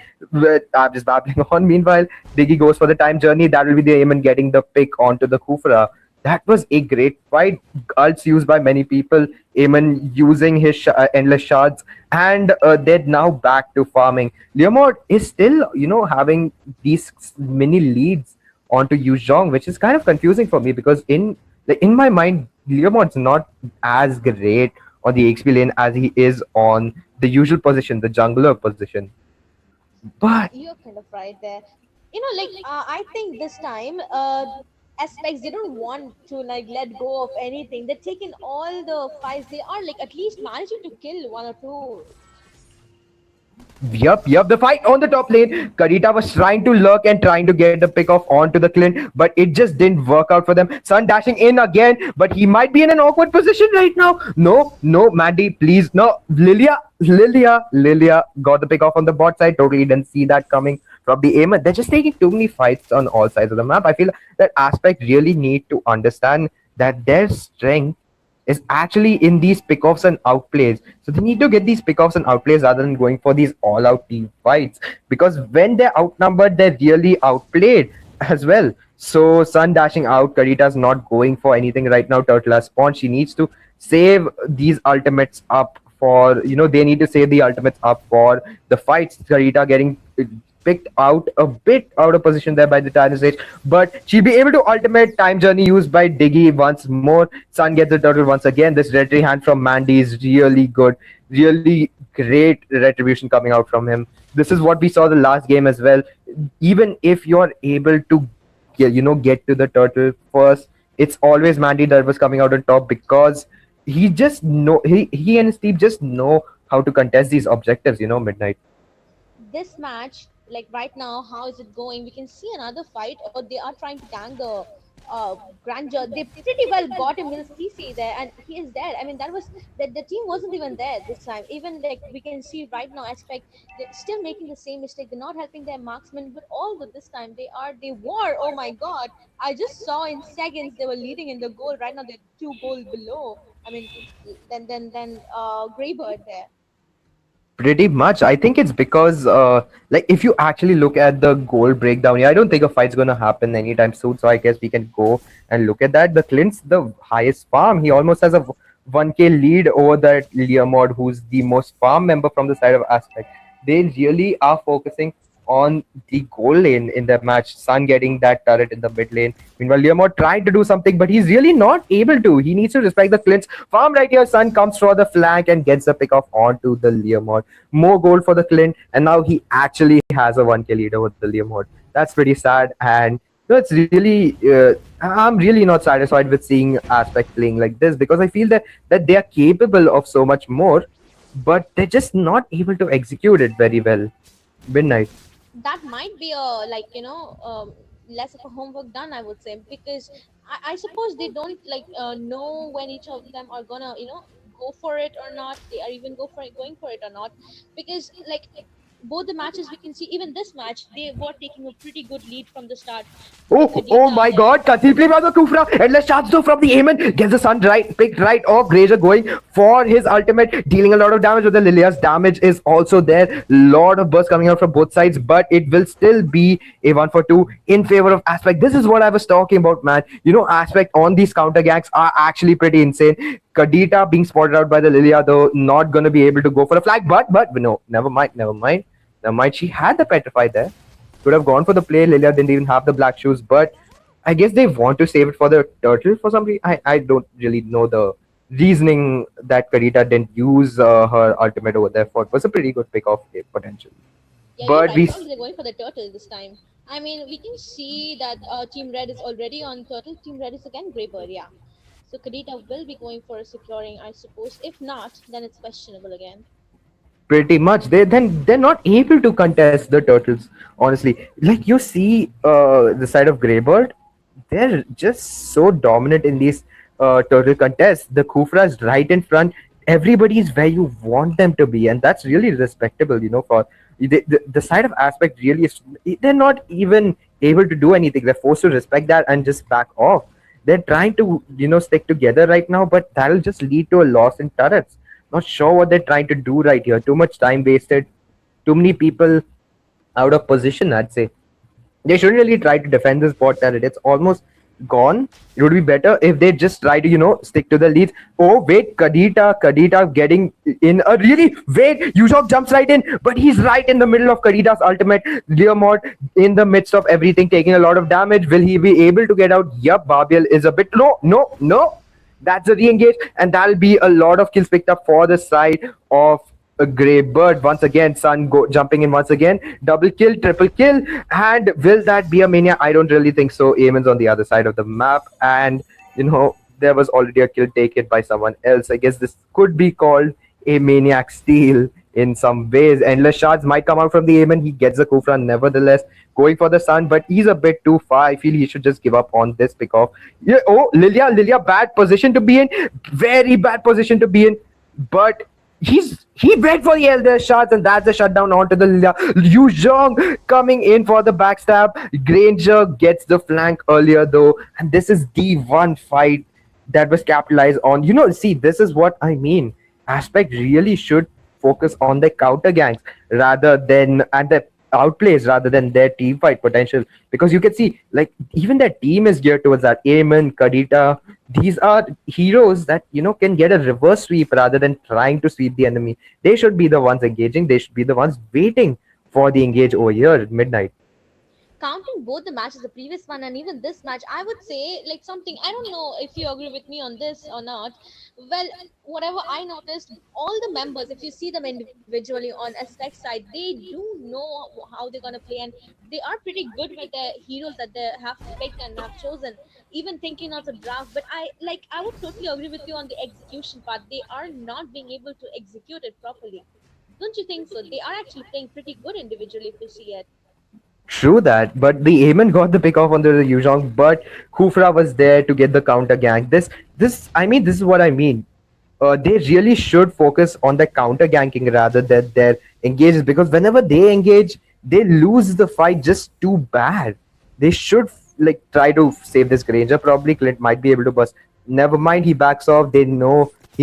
I'm just babbling on. Meanwhile, Diggy goes for the time journey. That will be the aim and getting the pick onto the Kufra. That was a great fight. Ults used by many people. Eamon using his endless shards, and they're now back to farming. Leomord is still, having these mini leads onto Yu Zhong, which is kind of confusing for me because in my mind, Leomord's not as great on the XP lane as he is on the usual position, the jungler position. But You're kind of right there. Like I think this time, aspects they don't want to like let go of anything. They're taking all the fights. They are like at least managing to kill one or two. Yup. The fight on the top lane. Karita was trying to lurk and trying to get the pick off onto the Clint, but it just didn't work out for them. Sun dashing in again, but he might be in an awkward position right now. No, Mandy, please. No, Lilia got the pick off on the bot side. Totally didn't see that coming from the aim. They're just taking too many fights on all sides of the map. I feel that Aspect really need to understand that their strength is actually in these pickoffs and outplays. So they need to get these pickoffs and outplays rather than going for these all-out team fights. Because when they're outnumbered, they're really outplayed as well. So Sun dashing out, Karita's not going for anything right now. Turtle has spawned. She needs to save these ultimates up for, they need to save the ultimates up for the fights. Karita getting picked out a bit out of position there by the Tyrant stage, but she'll be able to ultimate time journey used by Diggy once more. Sun gets the turtle once again. This retry hand from Mandy is really good, really great retribution coming out from him. This is what we saw the last game as well. Even if you're able to get to the turtle first, it's always Mandy that was coming out on top because he just know he and his team just know how to contest these objectives, Midnight. This match, like right now, how is it going? We can see another fight, or they are trying to tank the grandeur. They pretty well got him with CC there, and he is dead. I mean, that was that the team wasn't even there this time. Even like we can see right now, Aspect, they're still making the same mistake. They're not helping their marksmen, but all with this time they were. Oh my god! I just saw in seconds they were leading in the goal. Right now they're 2 goals below. I mean, then Greybird there. Pretty much. I think it's because, like, if you actually look at the goal breakdown, I don't think a fight's gonna happen anytime soon. So I guess we can go and look at that. The Clint's the highest farm. He almost has a 1K lead over that Leomord, who's the most farm member from the side of Aspect. They really are focusing on the goal lane in that match. Sun getting that turret in the mid lane. Meanwhile, Leomord trying to do something, but he's really not able to. He needs to respect the Clint's farm right here. Sun comes for the flank and gets the pick off onto the Leomord. More gold for the Clint, and now he actually has a 1K lead over the Leomord. That's pretty sad, and it's really I'm really not satisfied with seeing Aspect playing like this because I feel that they are capable of so much more, but they're just not able to execute it very well. Midnight. That might be a less of a homework done, I would say, because I suppose they don't know when each of them are gonna go for it or not. They are even going for it or not, because like both the matches we can see, even this match they were taking a pretty good lead from the start. Oh my god, Katilpli was a Kufra. Endless chance though from the Aemon. Gets the Sun picked right off. Grazer going for his ultimate, dealing a lot of damage with the Lilia's damage is also there. Lot of bursts coming out from both sides, but it will still be a 1-for-2 in favor of Aspect. This is what I was talking about, man. Aspect on these counter ganks are actually pretty insane. Kadita being spotted out by the Lilia, though, not gonna be able to go for a flag, but no, never mind. She had the petrify there. Could have gone for the play. Lilia didn't even have the black shoes, but I guess they want to save it for the turtle for some reason. I don't really know the reasoning that Kadita didn't use her ultimate over there for. It was a pretty good pick off potential. Yeah, But you're right. Probably they're going for the turtle this time. I mean, we can see that Team Red is already on turtle. Team Red is again Greybird, yeah. So Kadita will be going for a securing, I suppose. If not, then it's questionable again. pretty much they're not able to contest the turtles, honestly. Like you see the side of Greybird, they're just so dominant in these turtle contests. The Kufra is right in front. Everybody is where you want them to be, and that's really respectable, for the side of Aspect really is. They're not even able to do anything. They're forced to respect that and just back off. They're trying to stick together right now, but that'll just lead to a loss in turrets. Not sure what they're trying to do right here. Too much time wasted. Too many people out of position, I'd say. They shouldn't really try to defend this bot turret. It's almost gone. It would be better if they just try to, stick to the leads. Oh, wait, Kadita getting in a really... Wait, Yushok jumps right in, but he's right in the middle of Kadita's ultimate. Leomord in the midst of everything, taking a lot of damage. Will he be able to get out? Yup, Barbiel is a bit... No. That's a re-engage, and that'll be a lot of kills picked up for the side of a Greybird. Once again, Sun jumping in once again. Double kill, triple kill, and will that be a mania? I don't really think so. Eamon's on the other side of the map, and there was already a kill taken by someone else. I guess this could be called a maniac steal in some ways. Endless shards might come out from the aim, and he gets the Kufra nevertheless, going for the Sun, but he's a bit too far. I feel he should just give up on this pickoff. Yeah, oh, Lilia, bad position to be in, very bad position to be in, but he went for the elder shots, and that's the shutdown onto the Lilia. Yu Zhong coming in for the backstab. Granger gets the flank earlier though, and this is the one fight that was capitalized on. See, this is what I mean. Aspect really should focus on the counter gangs rather than and the outplays rather than their team fight potential, because you can see like even their team is geared towards that. Aemon, Kadita, these are heroes that can get a reverse sweep rather than trying to sweep the enemy. They should be the ones engaging. They should be the ones waiting for the engage over here at midnight. Counting both the matches, the previous one and even this match, I would say like something. I don't know if you agree with me on this or not. Well, whatever I noticed, all the members, if you see them individually on Aspect side, they do know how they're gonna play, and they are pretty good with the heroes that they have picked and have chosen. Even thinking of the draft, but I would totally agree with you on the execution part. They are not being able to execute it properly. Don't you think so? They are actually playing pretty good individually if you see it. True that, but the Aemon got the pick off on the Yuzhong, but Kufra was there to get the counter gank. This is what I mean. They really should focus on the counter ganking rather than their engages, because whenever they engage, they lose the fight just too bad. They should like try to save this Granger. Probably Clint might be able to bust. Never mind, he backs off. He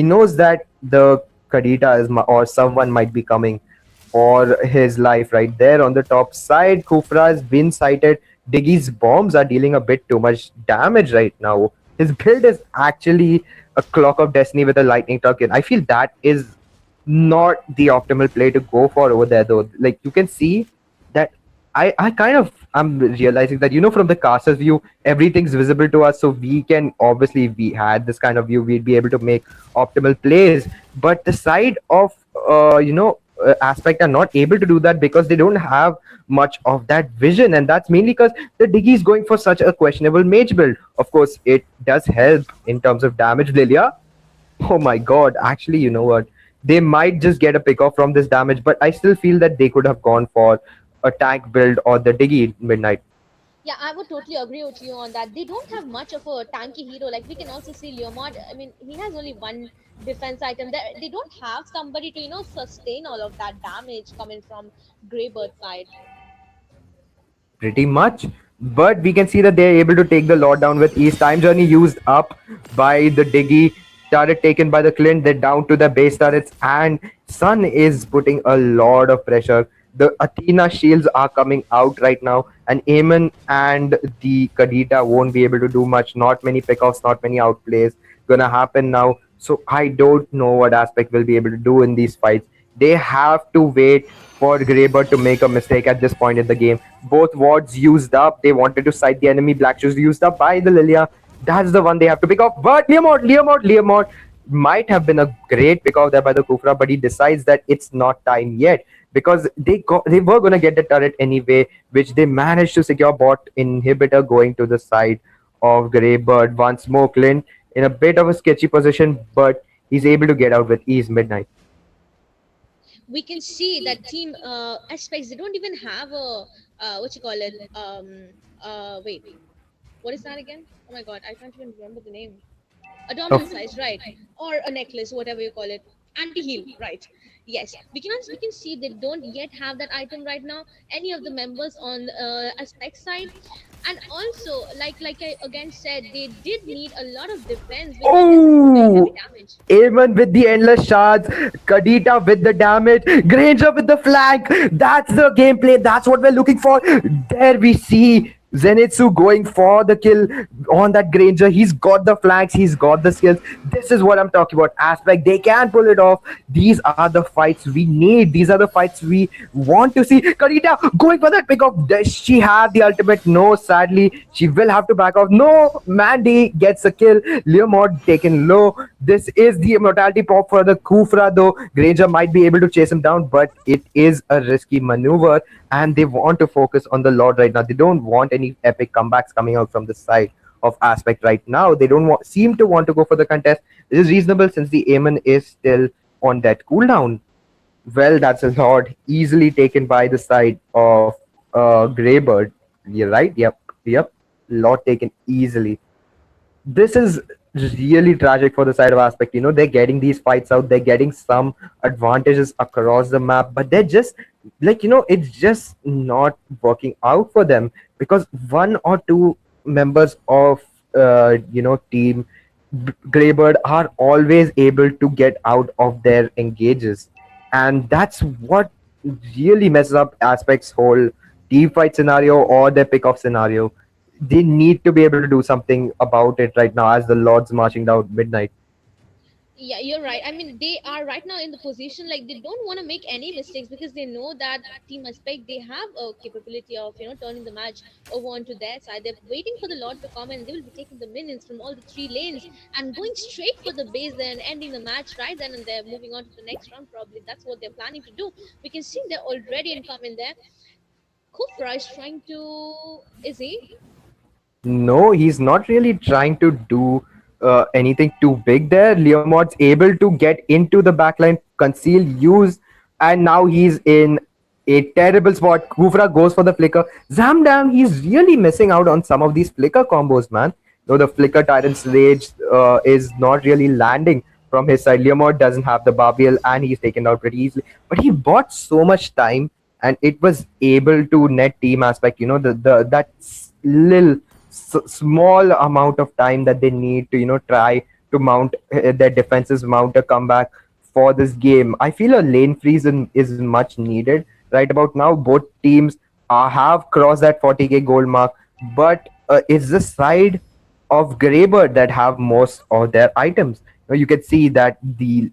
knows that the Kadita or someone might be coming for his life right there on the top side. Kufra has been sighted. Diggy's bombs are dealing a bit too much damage right now. His build is actually a Clock of Destiny with a Lightning Tuck-in. I feel that is not the optimal play to go for over there though. Like you can see that I'm realizing that from the caster's view everything's visible to us, so we had this kind of view, we'd be able to make optimal plays. But the side of Aspect are not able to do that because they don't have much of that vision, and that's mainly because the Diggy is going for such a questionable mage build. Of course, it does help in terms of damage. Lilia, oh my god, actually, you know what? They might just get a pick off from this damage, but I still feel that they could have gone for a tank build or the Diggy midnight. Yeah, I would totally agree with you on that. They don't have much of a tanky hero. Like we can also see Leomord. I mean, he has only one defense item. They don't have somebody to sustain all of that damage coming from Greybird side. Pretty much, but we can see that they're able to take the Lord down with ease. Time journey used up by the Diggy. Turret taken by the Clint. They're down to the base turrets, and Sun is putting a lot of pressure. The Athena shields are coming out right now, and Aemon and the Kadita won't be able to do much. Not many pickoffs, not many outplays gonna happen now. So I don't know what Aspect will be able to do in these fights. They have to wait for Greybird to make a mistake at this point in the game. Both wards used up. They wanted to sight the enemy. Black shoes used up by the Lilia. That's the one they have to pick off. But Leomord might have been a great pick off there by the Kufra, but he decides that it's not time yet, because they were going to get the turret anyway, which they managed to secure. Bot inhibitor going to the side of Greybird. Once more, Clint in a bit of a sketchy position, but he's able to get out with ease. Midnight. We can see that team Aspects, they don't even have a what you call it, wait, what is that again? Oh my god, I can't even remember the name. A dominant size, right? Or a necklace, whatever you call it. Anti-heal, right? Yes, we can see they don't yet have that item right now. Any of the members on Aspect side, and also like I again said, they did need a lot of defense. Very heavy damage. Aemon with the endless shards, Kadita with the damage, Granger with the flank. That's the gameplay. That's what we're looking for. There we see Zenitsu going for the kill on that Granger. He's got the flanks, he's got the skills. This is what I'm talking about. Aspect, they can pull it off. These are the fights we need. These are the fights we want to see. Karita going for that pick off. Does she have the ultimate? No, sadly, she will have to back off. No, Mandy gets a kill. Leomord taken low. This is the immortality pop for the Kufra though. Granger might be able to chase him down, but it is a risky maneuver, and they want to focus on the Lord right now. They don't want any epic comebacks coming out from the side of Aspect right now. They don't seem to want to go for the contest. This is reasonable since the Aemon is still on that cooldown. Well, that's a lot easily taken by the side of Greybird. You're right. Yep. Yep. Lot taken easily. This is really tragic for the side of Aspect. They're getting these fights out, they're getting some advantages across the map, but they're just like, it's just not working out for them because one or two members of team Greybird are always able to get out of their engages, and that's what really messes up Aspect's whole team fight scenario or their pick off scenario. They need to be able to do something about it right now as the Lord's marching down midnight. Yeah, you're right. I mean, they are right now in the position like they don't want to make any mistakes because they know that Team Aspect they have a capability of turning the match over onto their side. They're waiting for the Lord to come and they will be taking the minions from all the three lanes and going straight for the base there and ending the match right then and there, moving on to the next round. Probably that's what they're planning to do. We can see they're already incoming there. Kufra is trying to. Is he? No, he's not really trying to do anything too big there. Leomord's able to get into the backline, conceal, use, and now he's in a terrible spot. Kufra goes for the flicker. Zamdam, he's really missing out on some of these flicker combos, man. No, the flicker Tyrant's Rage is not really landing from his side. Leomord doesn't have the Barbiel and he's taken out pretty easily. But he bought so much time and it was able to net team aspect, the that little small amount of time that they need to try to mount their defenses, mount a comeback for this game. I feel a lane freeze is much needed right about now. Both teams have crossed that 40k gold mark, but it's the side of Greybird that have most of their items. You can see that the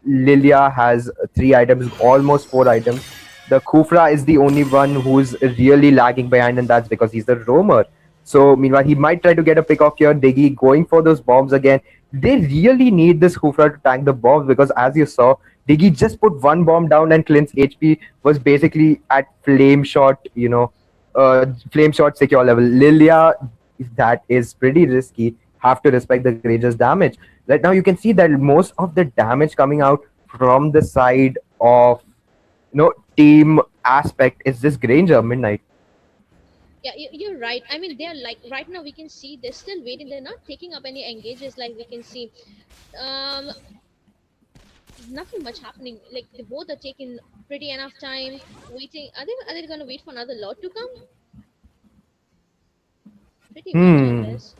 Lilia has 3 items, almost 4 items. The Kufra is the only one who's really lagging behind, and that's because he's the roamer. So meanwhile, he might try to get a pick off here. Diggy going for those bombs again. They really need this Kufra to tank the bombs because, as you saw, Diggy just put one bomb down and Clint's HP was basically at flame shot, flame shot secure level. Lilia, that is pretty risky. Have to respect the Granger's damage. Right now, you can see that most of the damage coming out from the side of team aspect is this Granger Midnight. Yeah, you're right. I mean, they're like right now we can see they're still waiting. They're not taking up any engages like we can see. Um, Nothing much happening. Like they both are taking pretty enough time waiting. Are they gonna wait for another lot to come? Pretty much, I Hmm. guess.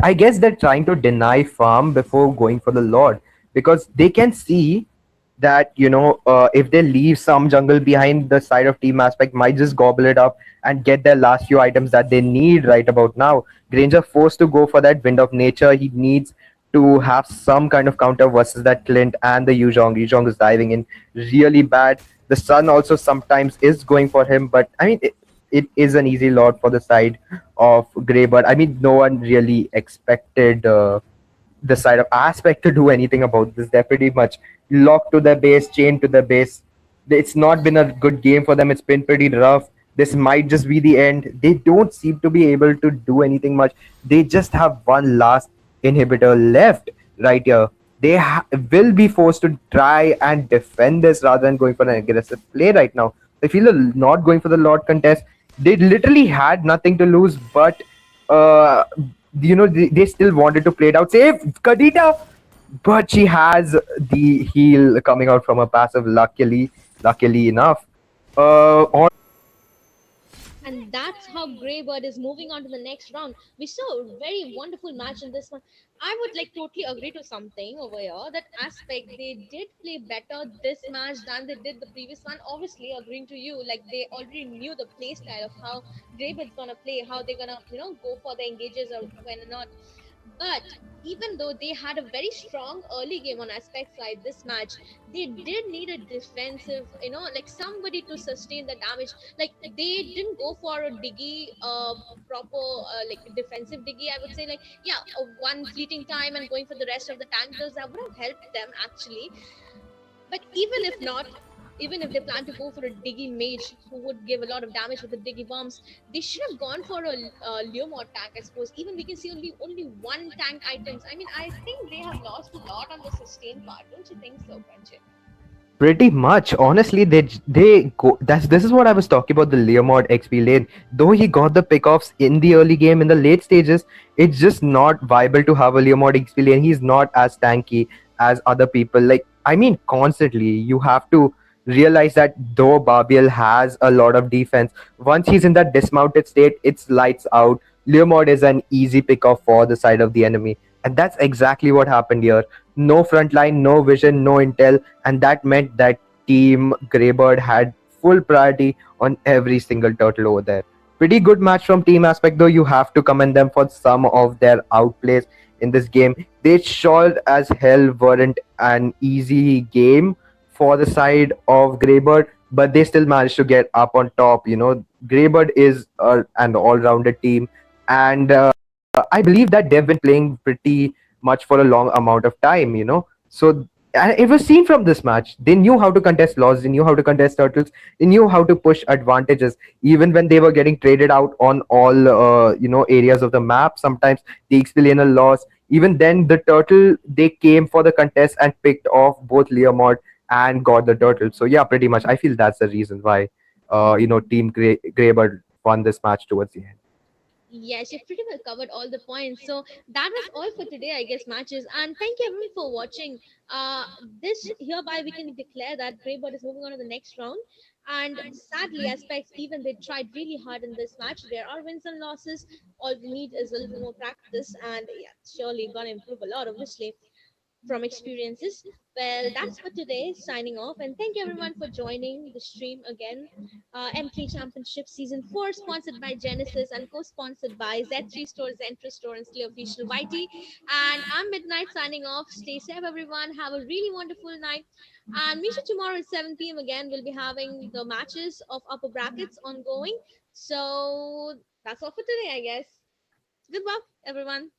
I guess they're trying to deny farm before going for the Lord because they can see that if they leave some jungle behind, the side of team aspect might just gobble it up and get their last few items that they need right about now. Granger forced to go for that wind of nature. He needs to have some kind of counter versus that Clint and the Yuzhong. Yuzhong is diving in really bad. The Sun also sometimes is going for him, but I mean it is an easy lot for the side of Greybird. I mean, no one really expected the side of Aspect to do anything about this. They're pretty much locked to their base, chained to their base. It's not been a good game for them. It's been pretty rough. This might just be the end. They don't seem to be able to do anything much. They just have one last inhibitor left right here. They will be forced to try and defend this rather than going for an aggressive play right now. I feel not going for the Lord contest. They literally had nothing to lose, but they still wanted to play it out. Save Kadita, but she has the heal coming out from her passive. Luckily enough. On And that's how Greybird is moving on to the next round. We saw a very wonderful match in this one. I would like totally agree to something over here. That aspect they did play better this match than they did the previous one. Obviously, agreeing to you, like they already knew the play style of how Greybird's gonna play, how they're gonna go for the engages or when not. But even though they had a very strong early game on aspect side this match, they did need a defensive, like somebody to sustain the damage. Like they didn't go for a diggy, proper like defensive diggy. I would say like yeah, one fleeting time and going for the rest of the tank kills that would have helped them actually. But even if not, even if they plan to go for a diggy mage who would give a lot of damage with the diggy bombs, they should have gone for a Leomord tank, I suppose. Even we can see only one tank items. I mean, I think they have lost a lot on the sustain part. Don't you think so, Pranjit? Pretty much, honestly, they go. This is what I was talking about, the Leomord XP lane. Though he got the pickoffs in the early game, in the late stages, it's just not viable to have a Leomord XP lane. He's not as tanky as other people. Like, I mean, constantly you have to realize that though Barbiel has a lot of defense, once he's in that dismounted state, it's lights out. Leomord is an easy pickoff for the side of the enemy, and that's exactly what happened here. No front line, no vision, no intel, and that meant that Team Greybird had full priority on every single turtle over there. Pretty good match from Team Aspect, though. You have to commend them for some of their outplays in this game. They sure as hell weren't an easy game for the side of Greybird, but they still managed to get up on top. Greybird is an all-rounded team, and I believe that they've been playing pretty much for a long amount of time. So, and it was seen from this match. They knew how to contest laws, they knew how to contest turtles, they knew how to push advantages, even when they were getting traded out on all areas of the map. Sometimes the explainer loss. Even then, the turtle, they came for the contest and picked off both Leomord and got the turtle. So yeah, pretty much. I feel that's the reason why Team Greybird won this match towards the end. Yes, you've pretty well covered all the points. So that was all for today, I guess, matches. And thank you everyone for watching. Uh, this hereby we can declare that Greybird is moving on to the next round. And sadly, Aspects, even they tried really hard in this match. There are wins and losses. All we need is a little more practice, and yeah, surely gonna improve a lot, obviously, from experiences. Well, that's for today. Signing off, and thank you everyone for joining the stream again. M3 Championship Season 4, sponsored by Genesis and co-sponsored by Z3 Store, Zentro Store, and Slay Official YT. And I'm Midnight signing off. Stay safe, everyone. Have a really wonderful night. And Misha, tomorrow at 7 p.m. again, we'll be having the matches of upper brackets ongoing. So that's all for today, I guess. Goodbye, everyone.